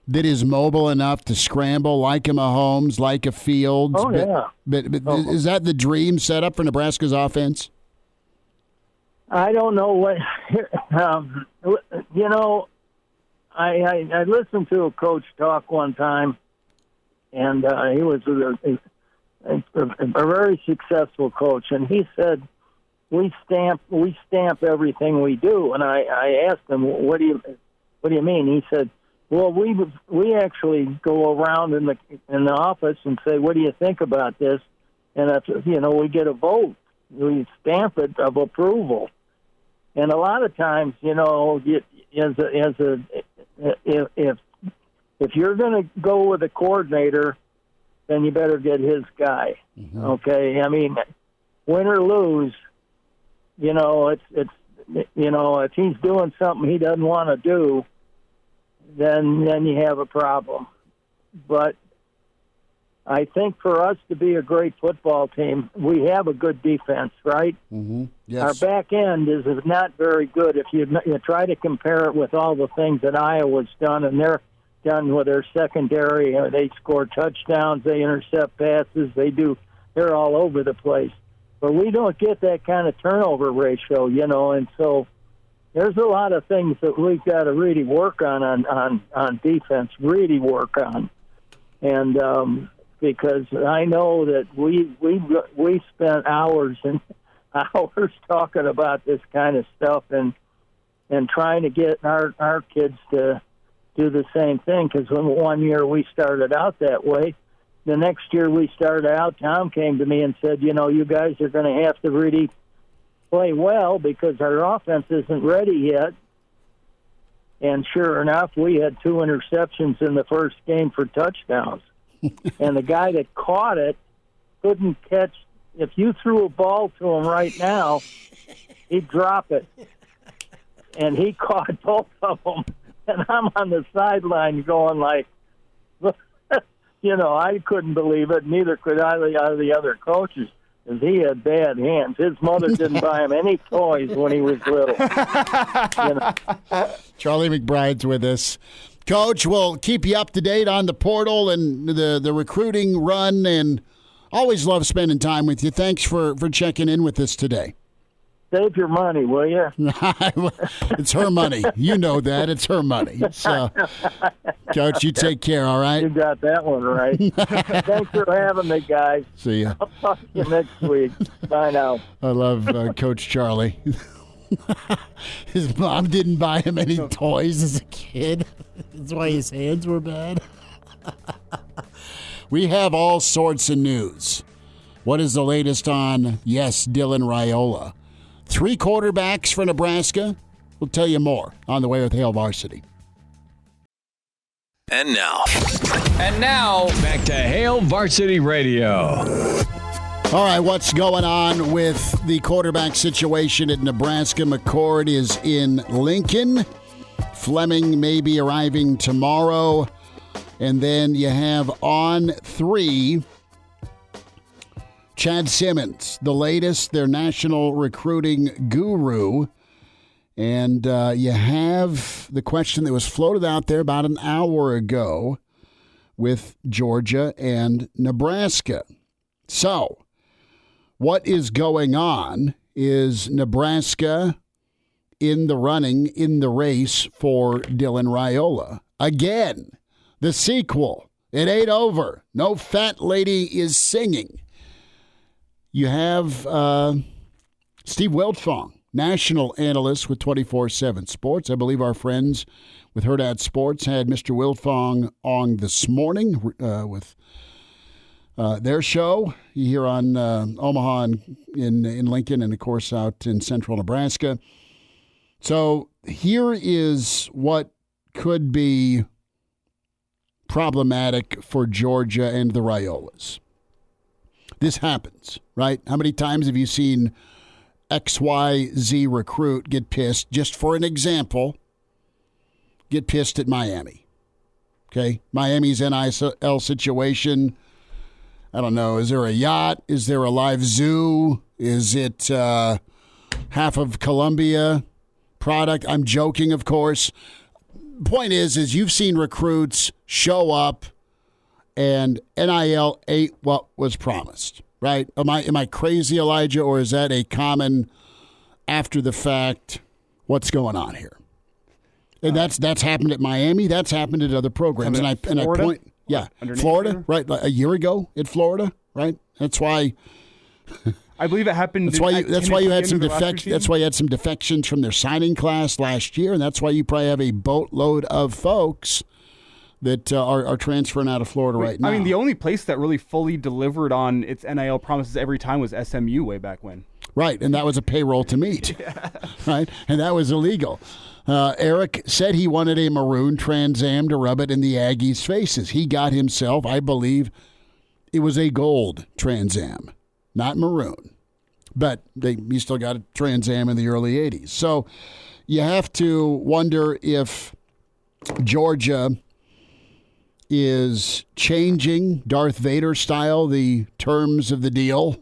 that is mobile enough to scramble like a Mahomes, like a Fields? Oh, yeah. But is that the dream setup for Nebraska's offense? I don't know what. I listened to a coach talk one time, and he was a very successful coach, and he said, "We stamp everything we do." And I asked him, "What do you mean?" He said, "Well, we actually go around in the office and say, what do you think about this? And if we get a vote, we stamp it of approval." And a lot of times, if you're going to go with a coordinator, then you better get his guy. Mm-hmm. Okay, I mean, win or lose, it's if he's doing something he doesn't want to do, then you have a problem. But I think for us to be a great football team, we have a good defense, right? Mm-hmm. Yes. Our back end is not very good. If you try to compare it with all the things that Iowa's done, and they're done with their secondary, they score touchdowns, they intercept passes, they're all over the place. But we don't get that kind of turnover ratio, and so there's a lot of things that we've got to really work on defense, really work on. And because I know that we spent hours and hours talking about this kind of stuff and trying to get our kids to do the same thing. Because one year we started out that way, the next year we started out, Tom came to me and said, you guys are going to have to really play well because our offense isn't ready yet. And sure enough, we had 2 interceptions in the first game for touchdowns. And the guy that caught it couldn't catch. If you threw a ball to him right now, he'd drop it. And he caught both of them. And I'm on the sideline going like, I couldn't believe it. Neither could either of the other coaches, because he had bad hands. His mother didn't buy him any toys when he was little. Charlie McBride's with us. Coach, we'll keep you up to date on the portal and the recruiting run, and always love spending time with you. Thanks for checking in with us today. Save your money, will you? It's her money. You know that. It's her money. So, Coach, you take care, all right? You got that one right. Thanks for having me, guys. See ya. I'll talk to you next week. Bye now. I love Coach Charlie. His mom didn't buy him any toys as a kid. That's why his hands were bad. We have all sorts of news. What is the latest on, Dylan Raiola? 3 quarterbacks for Nebraska. We'll tell you more on the way with Hail Varsity. And now, back to Hail Varsity Radio. All right, what's going on with the quarterback situation at Nebraska? McCord is in Lincoln. Fleming may be arriving tomorrow. And then you have on 3, Chad Simmons, the latest, their national recruiting guru. And you have the question that was floated out there about an hour ago with Georgia and Nebraska. So, what is going on? Is Nebraska in the running, in the race for Dylan Raiola? Again, the sequel. It ain't over. No fat lady is singing. You have Steve Wiltfong, national analyst with 24/7 Sports. I believe our friends with Hurrdat Sports had Mr. Wiltfong on this morning with their show here on Omaha and in Lincoln and, of course, out in central Nebraska. So here is what could be problematic for Georgia and the Raiolas. This happens, right? How many times have you seen XYZ recruit get pissed, just for an example, get pissed at Miami? Okay, Miami's NIL situation, I don't know, is there a yacht? Is there a live zoo? Is it half of Columbia product? I'm joking, of course. Point is you've seen recruits show up and NIL ain't what was promised, right? Am I crazy, Elijah, or is that a common after the fact what's going on here? And that's happened at Miami, that's happened at other programs. And I point Florida, right? A year ago in Florida, right? That's why I believe it happened. That's why you had some That's why you had some defections from their signing class last year, and that's why you probably have a boatload of folks that are transferring out of Florida right now. I mean, the only place that really fully delivered on its NIL promises every time was SMU way back when. Right, and that was a payroll to meet, right? And that was illegal. Eric said he wanted a maroon Trans Am to rub it in the Aggies' faces. He got himself, I believe, it was a gold Trans Am. Not maroon, but he still got a Trans Am in the early 80s. So you have to wonder if Georgia is changing Darth Vader style the terms of the deal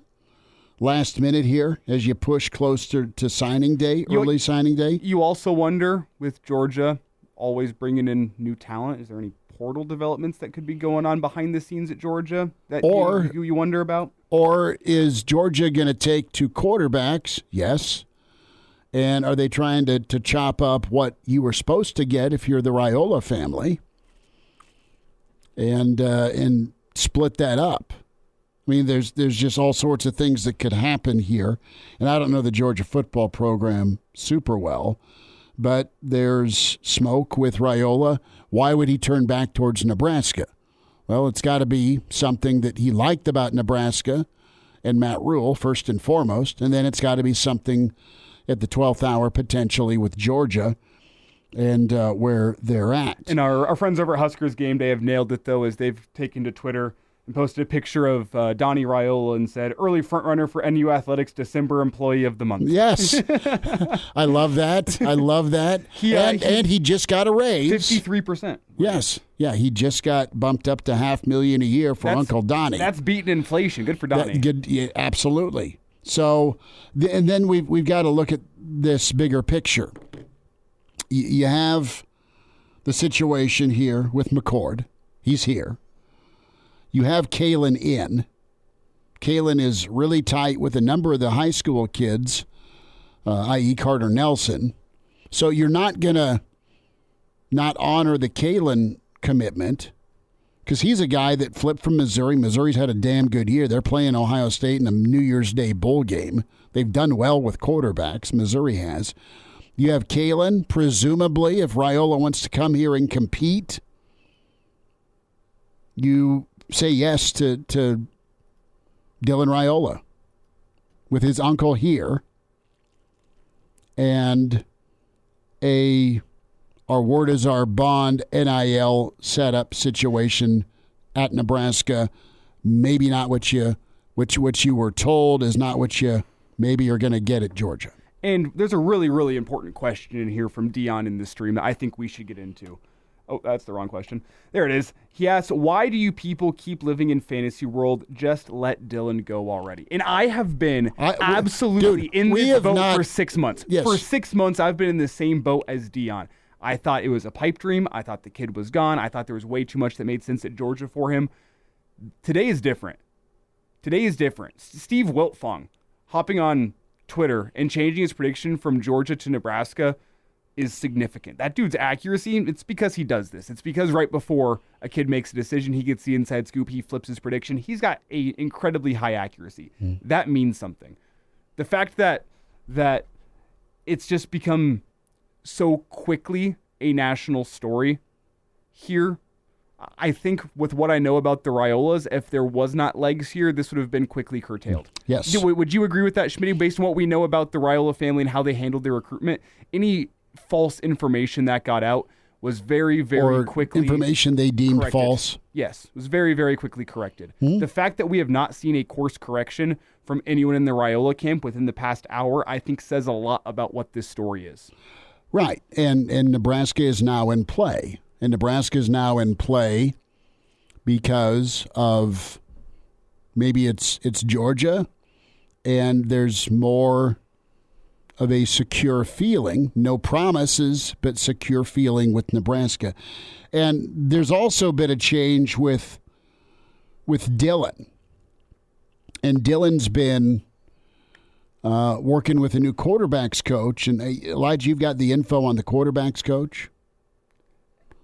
last minute here as you push closer to signing day, early signing day. You also wonder with Georgia always bringing in new talent, is there any portal developments that could be going on behind the scenes at Georgia that you wonder about? Or is Georgia going to take two quarterbacks? Yes. And are they trying to chop up what you were supposed to get if you're the Raiola family and split that up? I mean, there's just all sorts of things that could happen here. And I don't know the Georgia football program super well, but there's smoke with Raiola. Why would he turn back towards Nebraska? Well, it's got to be something that he liked about Nebraska and Matt Rule, first and foremost, and then it's got to be something at the 12th hour potentially with Georgia and where they're at. And our friends over at Huskers Game Day have nailed it, though, as they've taken to Twitter and posted a picture of Donnie Raiola and said, early frontrunner for NU Athletics December Employee of the Month. Yes. I love that. And he just got a raise. 53%. Yes. Yeah, he just got bumped up to $500,000 a year for Uncle Donnie. That's beating inflation. Good for Donnie. Yeah, absolutely. So, and then we've got to look at this bigger picture. You have the situation here with McCord. He's here. You have Kalen in. Kalen is really tight with a number of the high school kids, i.e. Carter Nelson. So you're not going to not honor the Kalen commitment because he's a guy that flipped from Missouri. Missouri's had a damn good year. They're playing Ohio State in a New Year's Day bowl game. They've done well with quarterbacks. Missouri has. You have Kalen, presumably, if Raiola wants to come here and compete, you say yes to Dylan Raiola with his uncle here and our word is our bond NIL setup situation at Nebraska. Maybe not what you were told is not what you maybe are going to get at Georgia. And there's a really, really important question in here from Dion in the stream that I think we should get into. Oh, that's the wrong question. There it is. He asks, why do you people keep living in fantasy world? Just let Dylan go already. And I have been absolutely in this boat for 6 months. Yes. For 6 months, I've been in the same boat as Dion. I thought it was a pipe dream. I thought the kid was gone. I thought there was way too much that made sense at Georgia for him. Today is different. Steve Wiltfong hopping on Twitter and changing his prediction from Georgia to Nebraska is significant. That dude's accuracy, it's because he does this. It's because right before a kid makes a decision, he gets the inside scoop, he flips his prediction. He's got a incredibly high accuracy. That means something. The fact that it's just become so quickly a national story here. I think with what I know about the Raiolas, if there was not legs here, this would have been quickly curtailed. Yes. Would you agree with that, Schmidt, based on what we know about the Raiola family and how they handled their recruitment? Any false information that got out was very, very quickly information they deemed corrected. False. Yes, it was very, very quickly corrected. The fact that we have not seen a course correction from anyone in the Raiola camp within the past hour, I think says a lot about what this story is. Right, and Nebraska is now in play. And Nebraska is now in play because of maybe it's Georgia, and there's more of a secure feeling, no promises, but secure feeling with Nebraska. And there's also been a change with Dylan. And Dylan's been working with a new quarterbacks coach. And Elijah, you've got the info on the quarterbacks coach?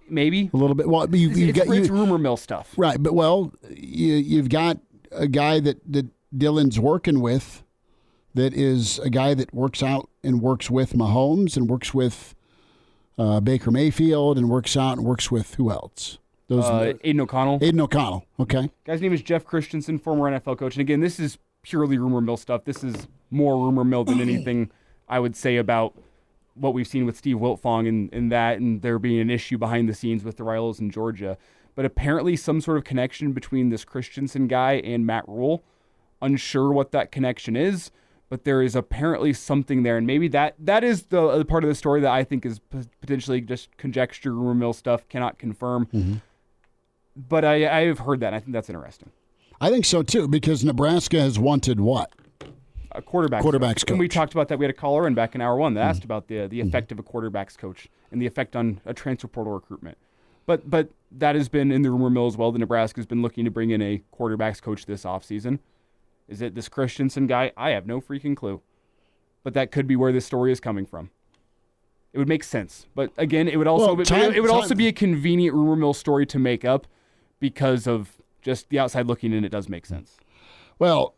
Maybe a little bit. Well, it's rumor mill stuff, right? But you've got a guy that Dylan's working with, that is a guy that works out and works with Mahomes and works with Baker Mayfield and works out and works with who else? Aiden O'Connell. Aiden O'Connell. Okay. Guy's name is Jeff Christensen, former NFL coach. And again, this is purely rumor mill stuff. This is more rumor mill than anything I would say about what we've seen with Steve Wiltfong and there being an issue behind the scenes with the Raiolas in Georgia. But apparently some sort of connection between this Christensen guy and Matt Rule. Unsure what that connection is, but there is apparently something there. And maybe that is the part of the story that I think is potentially just conjecture, rumor mill stuff, cannot confirm. Mm-hmm. But I have heard that, and I think that's interesting. I think so, too, because Nebraska has wanted what? A quarterbacks coach. And we talked about that. We had a caller in back in hour one that asked about the effect of a quarterbacks coach and the effect on a transfer portal recruitment. But that has been in the rumor mill as well. The Nebraska's been looking to bring in a quarterbacks coach this offseason. Is it this Christensen guy? I have no freaking clue. But that could be where this story is coming from. It would make sense. But again, it would also also be a convenient rumor mill story to make up because of just the outside looking in. It does make sense. Well,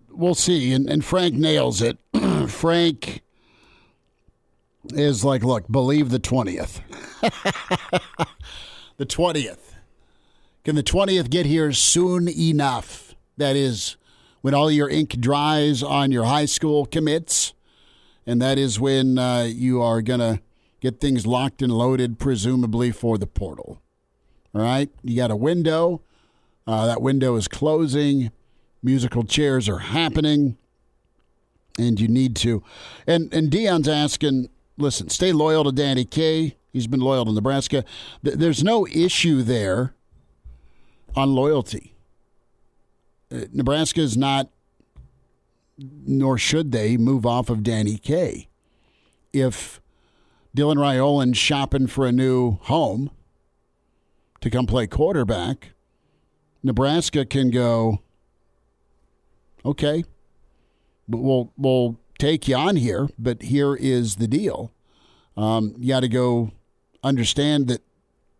we'll see. And Frank nails it. Frank is like, look, believe the 20th. The 20th. Can the 20th get here soon enough? That is when all your ink dries on your high school commits. And that is when you are going to get things locked and loaded, presumably for the portal. All right? You got a window. That window is closing. Musical chairs are happening. And you need to. And Dion's asking, listen, stay loyal to Danny Kaye. He's been loyal to Nebraska. There's no issue there on loyalty. Nebraska is not, nor should they, move off of Danny Kaye. If Dylan Raiola shopping for a new home to come play quarterback, Nebraska can go, okay, we'll take you on here, but here is the deal. You got to go understand that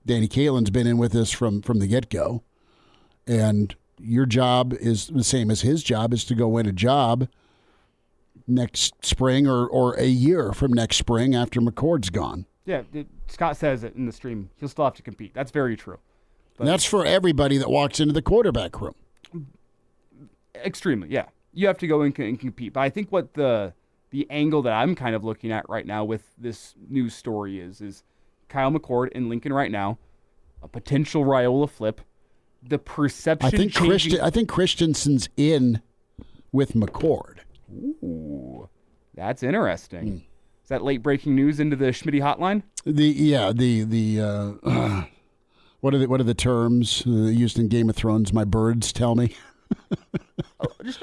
Danny Kalen's been in with us from the get-go, and your job is the same as his job, is to go win a job next spring or a year from next spring after McCord's gone. Yeah, Scott says it in the stream. He'll still have to compete. That's very true. But that's for everybody that walks into the quarterback room. Extremely, yeah. You have to go and compete. But I think what the angle that I'm kind of looking at right now with this news story is Kyle McCord in Lincoln right now, a potential Raiola flip. The perception I think Christensen's in with McCord. Ooh, that's interesting. Is that late breaking news into the Schmidt hotline? What are the terms used in Game of Thrones? My birds tell me. Just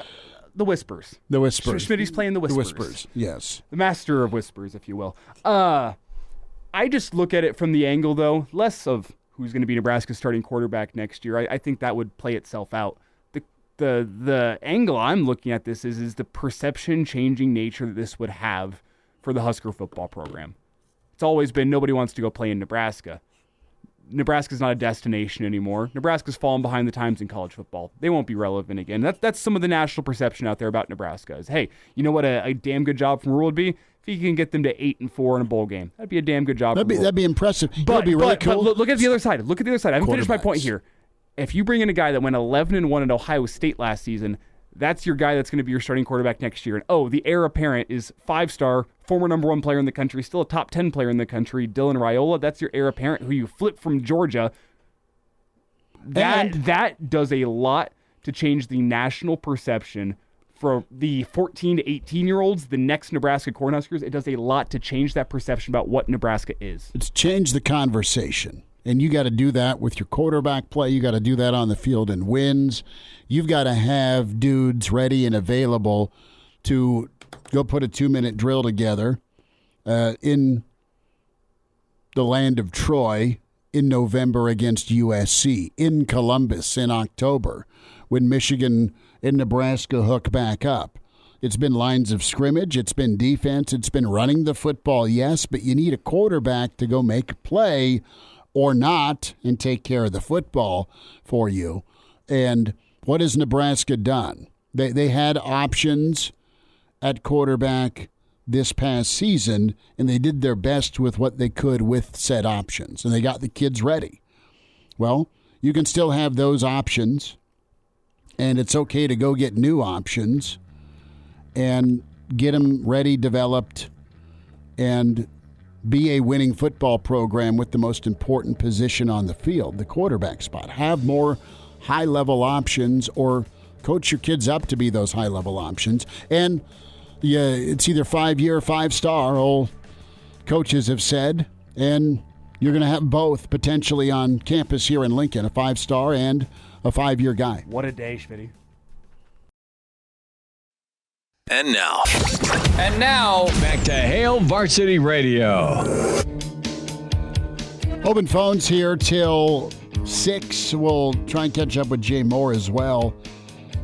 the whispers. The whispers. Schmidt's playing the whispers. The whispers. Yes. The master of whispers, if you will. I just look at it from the angle, though, less of who's going to be Nebraska's starting quarterback next year. I think that would play itself out. The angle I'm looking at this is the perception-changing nature that this would have for the Husker football program. It's always been nobody wants to go play in Nebraska. Nebraska's not a destination anymore. Nebraska's fallen behind the times in college football. They won't be relevant again. That's some of the national perception out there about Nebraska is, hey, you know what a damn good job from Rule would be? if he can get them to 8-4 in a bowl game. That'd be a damn good job. That'd be impressive. But, be really cool. But look at the other side. Look at the other side. I haven't finished my point here. If you bring in a guy that went 11-1 at Ohio State last season, that's your guy that's going to be your starting quarterback next year. And the heir apparent is 5-star, former number 1 player in the country, still a top 10 player in the country, Dylan Raiola. That's your heir apparent who you flip from Georgia. That does a lot to change the national perception for the 14 to 18-year-olds, the next Nebraska Cornhuskers. It does a lot to change that perception about what Nebraska is. It's changed the conversation. And you got to do that with your quarterback play. You got to do that on the field in wins. You've got to have dudes ready and available to go put a 2-minute drill together in the land of Troy in November against USC, in Columbus in October when Michigan and Nebraska hook back up. It's been lines of scrimmage. It's been defense. It's been running the football, yes, but you need a quarterback to go make a play or not and take care of the football for you. And what has Nebraska done? They had options at quarterback this past season, and they did their best with what they could with said options, and they got the kids ready. Well, you can still have those options, and it's okay to go get new options and get them ready, developed, and be a winning football program with the most important position on the field, the quarterback spot. Have more high-level options or coach your kids up to be those high-level options. And it's either 5-year or 5-star, all coaches have said, and you're going to have both potentially on campus here in Lincoln, a 5-star and a 5-year guy. What a day, Schmitty. And now, back to Hail Varsity Radio. Open phones here till 6. We'll try and catch up with Jay Moore as well,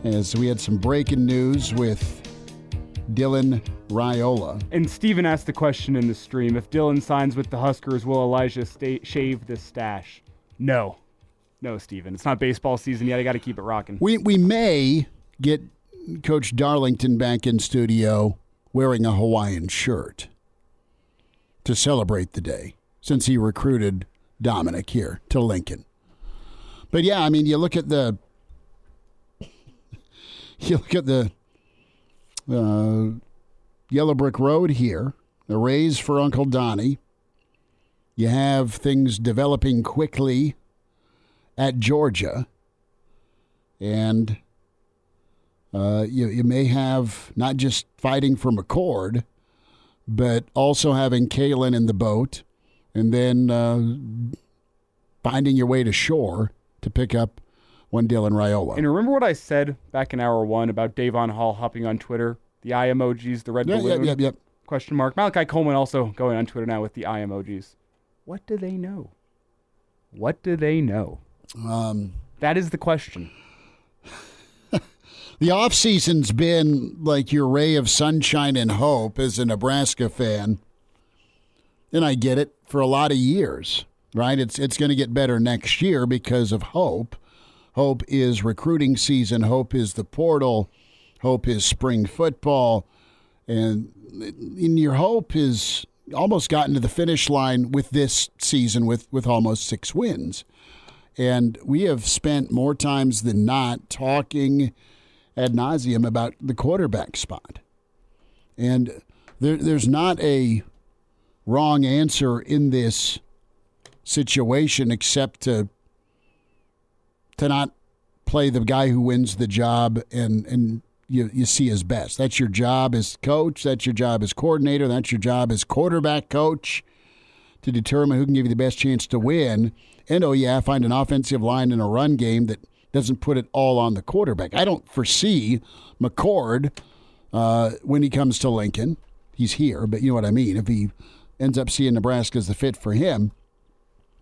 as we had some breaking news with Dylan Raiola. And Steven asked the question in the stream, if Dylan signs with the Huskers, will Elijah shave the stash? No, Steven. It's not baseball season yet. I got to keep it rocking. We may get Coach Darlington back in studio wearing a Hawaiian shirt to celebrate the day, since he recruited Dominic here to Lincoln. But yeah, I mean, you look at the Yellow Brick Road here, the raise for Uncle Donnie. You have things developing quickly at Georgia, and you may have not just fighting for McCord, but also having Kalen in the boat, and then finding your way to shore to pick up one Dylan Raiola. And remember what I said back in hour 1 about Davon Hall hopping on Twitter? The eye emojis, the red balloon? Yep. Question mark. Malachi Coleman also going on Twitter now with the eye emojis. What do they know? That is the question. The offseason's been like your ray of sunshine and hope as a Nebraska fan. And I get it, for a lot of years, right? It's going to get better next year because of hope. Hope is recruiting season. Hope is the portal. Hope is spring football. And your hope has almost gotten to the finish line with this season with almost 6 wins. And we have spent more times than not talking ad nauseum about the quarterback spot. And there's not a wrong answer in this situation except to not play the guy who wins the job and you see his best. That's your job as coach. That's your job as coordinator. That's your job as quarterback coach, to determine who can give you the best chance to win. And, find an offensive line in a run game that doesn't put it all on the quarterback. I don't foresee McCord when he comes to Lincoln. He's here, but you know what I mean. If he ends up seeing Nebraska as the fit for him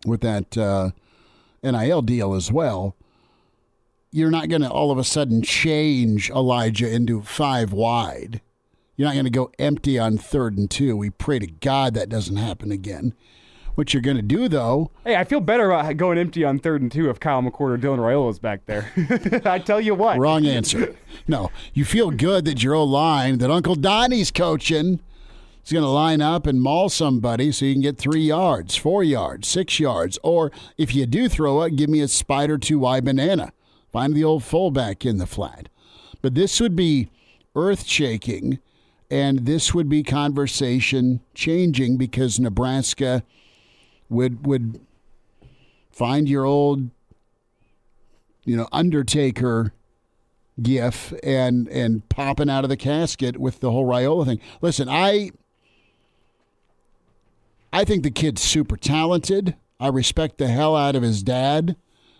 with that NIL deal as well, you're not going to all of a sudden change Elijah into 5 wide. You're not going to go empty on 3rd and 2. We pray to God that doesn't happen again. What you're going to do, though... Hey, I feel better about going empty on 3rd and 2 if Kyle McCord or Dylan Raiola is back there. I tell you what. Wrong answer. No, you feel good that your O-line, that Uncle Donnie's coaching, is going to line up and maul somebody so you can get 3 yards, 4 yards, 6 yards. Or if you do throw it, give me a spider 2-Y banana. Find the old fullback in the flat. But this would be earth-shaking, and this would be conversation-changing because Nebraska would find your old, Undertaker gif and popping out of the casket with the whole Raiola thing. Listen, I think the kid's super talented. I respect the hell out of his dad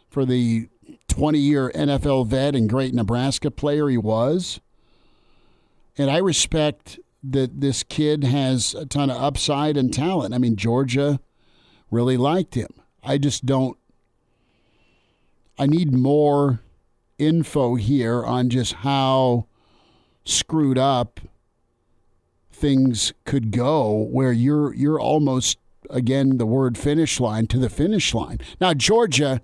for the 20-year NFL vet and great Nebraska player he was. And I respect that this kid has a ton of upside and talent. I mean, Georgia really liked him. I just don't. I need more info here on just how screwed up things could go where you're almost, again, the word finish line to the finish line. Now, Georgia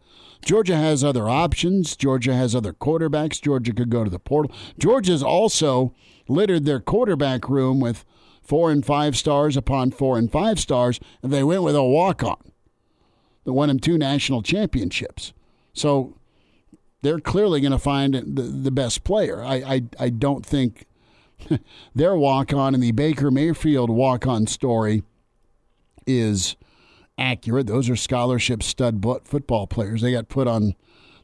has other options. Georgia has other quarterbacks. Georgia could go to the portal. Georgia's also littered their quarterback room with 4 and 5 stars upon 4 and 5 stars, and they went with a walk-on that won them 2 national championships. So they're clearly going to find the best player. I don't think their walk-on and the Baker Mayfield walk-on story is accurate. Those are scholarship stud football players. They got put on,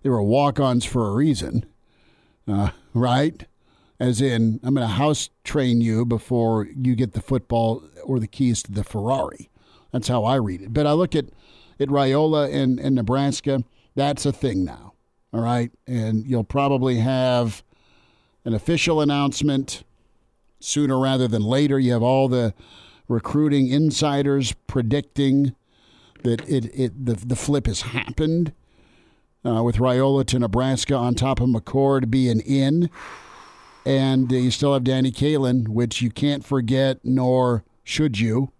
they were walk-ons for a reason, right? As in, I'm going to house train you before you get the football or the keys to the Ferrari. That's how I read it. But I look at Raiola and Nebraska. That's a thing now, all right? And you'll probably have an official announcement sooner rather than later. You have all the recruiting insiders predicting that the flip has happened with Raiola to Nebraska on top of McCord being in. And you still have Danny Kaelin, which you can't forget, nor should you,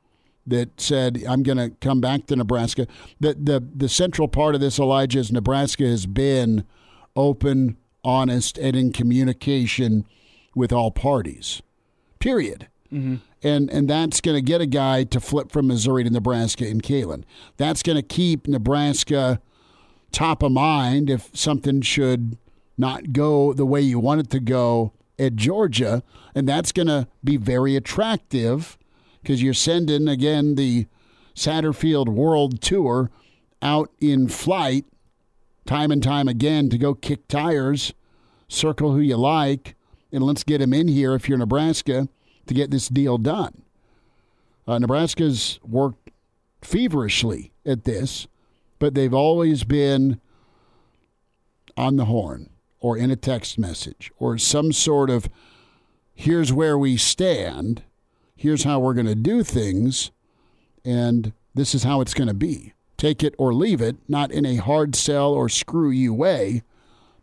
that said, I'm going to come back to Nebraska. The central part of this, Elijah, is Nebraska has been open, honest, and in communication with all parties, period. Mm-hmm. And that's going to get a guy to flip from Missouri to Nebraska in Kaelin. That's going to keep Nebraska top of mind if something should not go the way you want it to go at Georgia, and that's going to be very attractive because you're sending, again, the Satterfield World Tour out in flight time and time again to go kick tires, circle who you like, and let's get him in here if you're Nebraska to get this deal done. Nebraska's worked feverishly at this, but they've always been on the horn or in a text message or some sort of, here's where we stand, here's how we're going to do things, and this is how it's going to be. Take it or leave it, not in a hard sell or screw you way,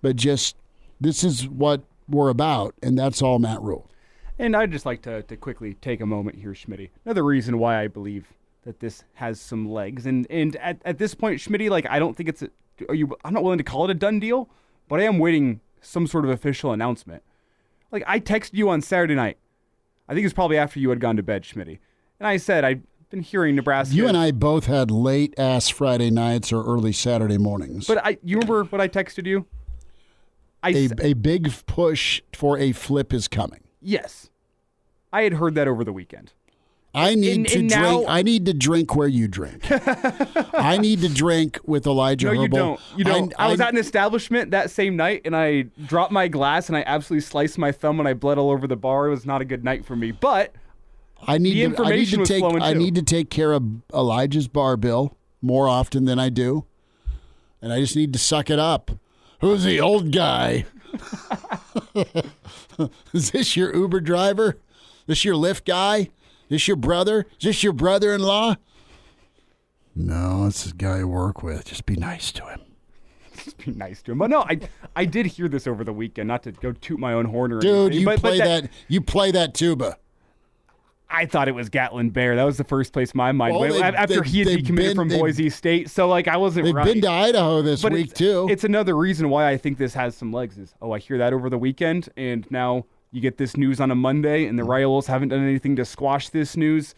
but just this is what we're about, and that's all Matt Rule. And I'd just like to quickly take a moment here, Schmitty. Another reason why I believe that this has some legs. And at this point, Schmitty, like, I don't think it's I'm not willing to call it a done deal, but I am waiting some sort of official announcement. Like, I texted you on Saturday night. I think it was probably after you had gone to bed, Schmitty. And I said, I've been hearing Nebraska. You and I both had late-ass Friday nights or early Saturday mornings. But you remember what I texted you? A big push for a flip is coming. Yes. I had heard that over the weekend. I need to drink where you drink. I need to drink with Elijah Herbel. No, you don't. I was at an establishment that same night, and I dropped my glass, and I absolutely sliced my thumb, and I bled all over the bar. It was not a good night for me. But I need to take care of Elijah's bar bill more often than I do, and I just need to suck it up. Who's the old guy? Is this your Uber driver? This your Lyft guy? This your brother? Is this your brother-in-law? No, it's the guy I work with. Just be nice to him. Just be nice to him. But no, I did hear this over the weekend, not to go toot my own horn or anything. Dude, you play that tuba. I thought it was Gatlin Bear. That was the first place my mind went after he had decommitted from Boise State. So, like, I wasn't right. They've been to Idaho this week, too. It's another reason why I think this has some legs is, I hear that over the weekend, and now you get this news on a Monday, and the Raiolas haven't done anything to squash this news.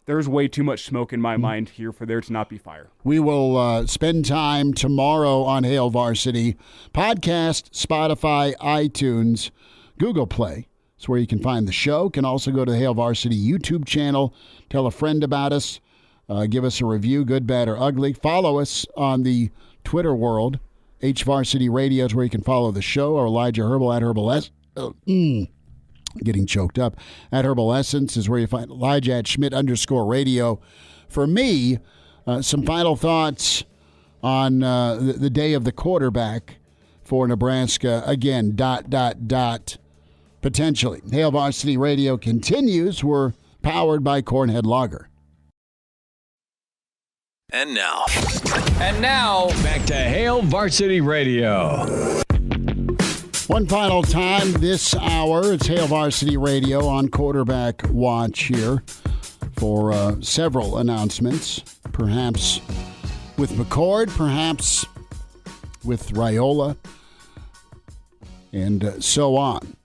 There's way too much smoke in my mind here for there to not be fire. We will spend time tomorrow on Hail Varsity. Podcast, Spotify, iTunes, Google Play. It's where you can find the show. Can also go to the Hail Varsity YouTube channel. Tell a friend about us. Give us a review, good, bad, or ugly. Follow us on the Twitter world. HVarsity Radio is where you can follow the show. Or Elijah Herbel at Herbal getting choked up. At Herbal Essence is where you find Elijah at Schmidt_radio. For me, some final thoughts on the day of the quarterback for Nebraska. Again, ... potentially. Hail Varsity Radio continues. We're powered by Cornhead Lager. And now, back to Hail Varsity Radio. One final time this hour, it's Hail Varsity Radio on Quarterback Watch here for several announcements. Perhaps with McCord, perhaps with Raiola, and so on.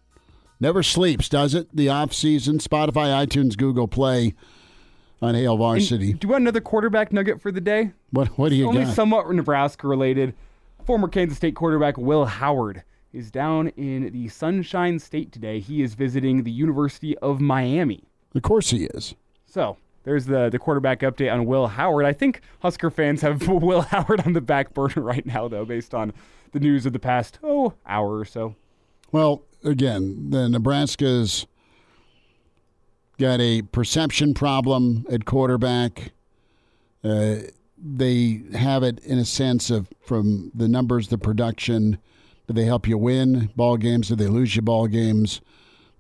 Never sleeps, does it? The off-season, Spotify, iTunes, Google Play on Hail Varsity. And do you want another quarterback nugget for the day? What do you got? Only somewhat Nebraska-related. Former Kansas State quarterback Will Howard is down in the Sunshine State today. He is visiting the University of Miami. Of course he is. So there's the quarterback update on Will Howard. I think Husker fans have Will Howard on the back burner right now, though, based on the news of the past, hour or so. Well, again, the Nebraska's got a perception problem at quarterback. They have it in a sense of from the numbers, the production. Do they help you win ball games? Did they lose you ball games?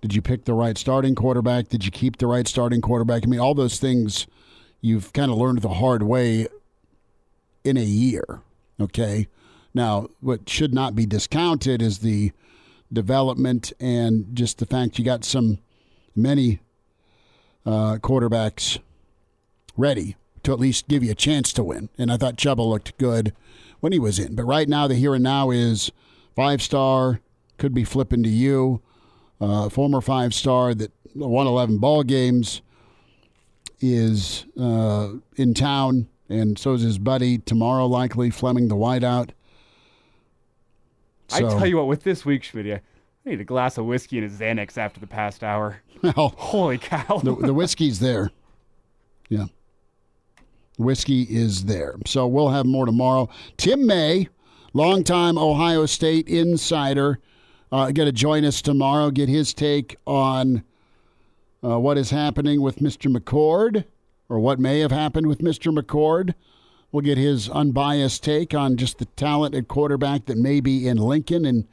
Did you pick the right starting quarterback? Did you keep the right starting quarterback? I mean, all those things you've kind of learned the hard way in a year, okay? Now, what should not be discounted is the development and just the fact you got many quarterbacks ready to at least give you a chance to win. And I thought Chuba looked good when he was in. But right now, the here and now is 5-star, could be flipping to you. Former 5-star that won 11 ball games is in town, and so is his buddy tomorrow, likely, Fleming the wideout. So, I tell you what, with this week, Schmidt, I need a glass of whiskey and a Xanax after the past hour. Well, holy cow. the whiskey's there. Yeah. Whiskey is there. So we'll have more tomorrow. Tim May, longtime Ohio State insider, going to join us tomorrow, get his take on what is happening with Mr. McCord, or what may have happened with Mr. McCord. We'll get his unbiased take on just the talent at quarterback that may be in Lincoln and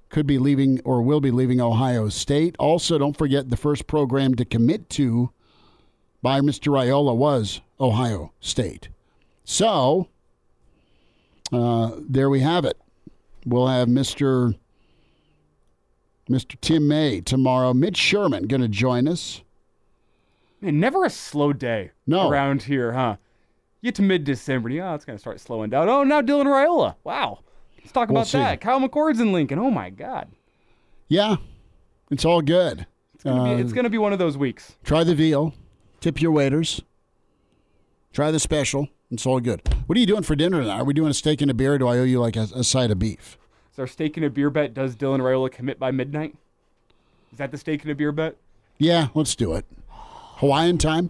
could be leaving or will be leaving Ohio State. Also, don't forget the first program to commit to by Mr. Raiola was Ohio State. So, there we have it. We'll have Mr. Tim May tomorrow. Mitch Sherman going to join us. Man, never a slow day around here, huh? You get to mid-December, it's going to start slowing down. Oh, now Dylan Raiola. Wow. Let's talk about that. Kyle McCord's in Lincoln. Oh, my God. Yeah, it's all good. It's going to be one of those weeks. Try the veal. Tip your waiters. Try the special. It's all good. What are you doing for dinner tonight? Are we doing a steak and a beer, or do I owe you like a side of beef? Is our steak and a beer bet, does Dylan Raiola commit by midnight? Is that the steak and a beer bet? Yeah, let's do it. Hawaiian time?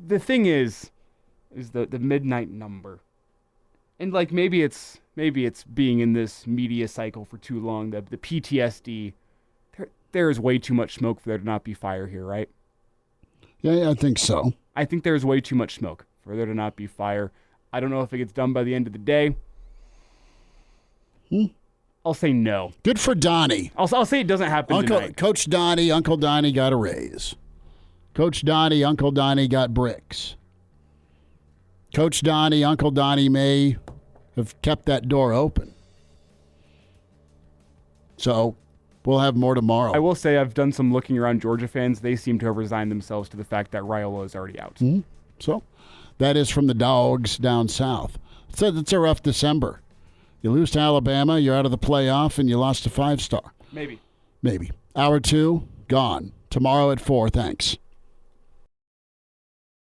The thing is the midnight number. And like maybe it's being in this media cycle for too long, the PTSD. There is way too much smoke for there to not be fire here, right? Yeah, I think so. I think there's way too much smoke for there to not be fire. I don't know if it gets done by the end of the day. I'll say no. Good for Donnie. I'll say it doesn't happen tonight. Coach Donnie, Uncle Donnie got a raise. Coach Donnie, Uncle Donnie got bricks. Coach Donnie, Uncle Donnie may have kept that door open. So we'll have more tomorrow. I will say I've done some looking around Georgia fans. They seem to have resigned themselves to the fact that Raiola is already out. Mm-hmm. So that is from the dogs down south. So it's a rough December You lose to Alabama, you're out of the playoff, and you lost to 5-star. Maybe. Hour 2, gone. Tomorrow at 4. Thanks.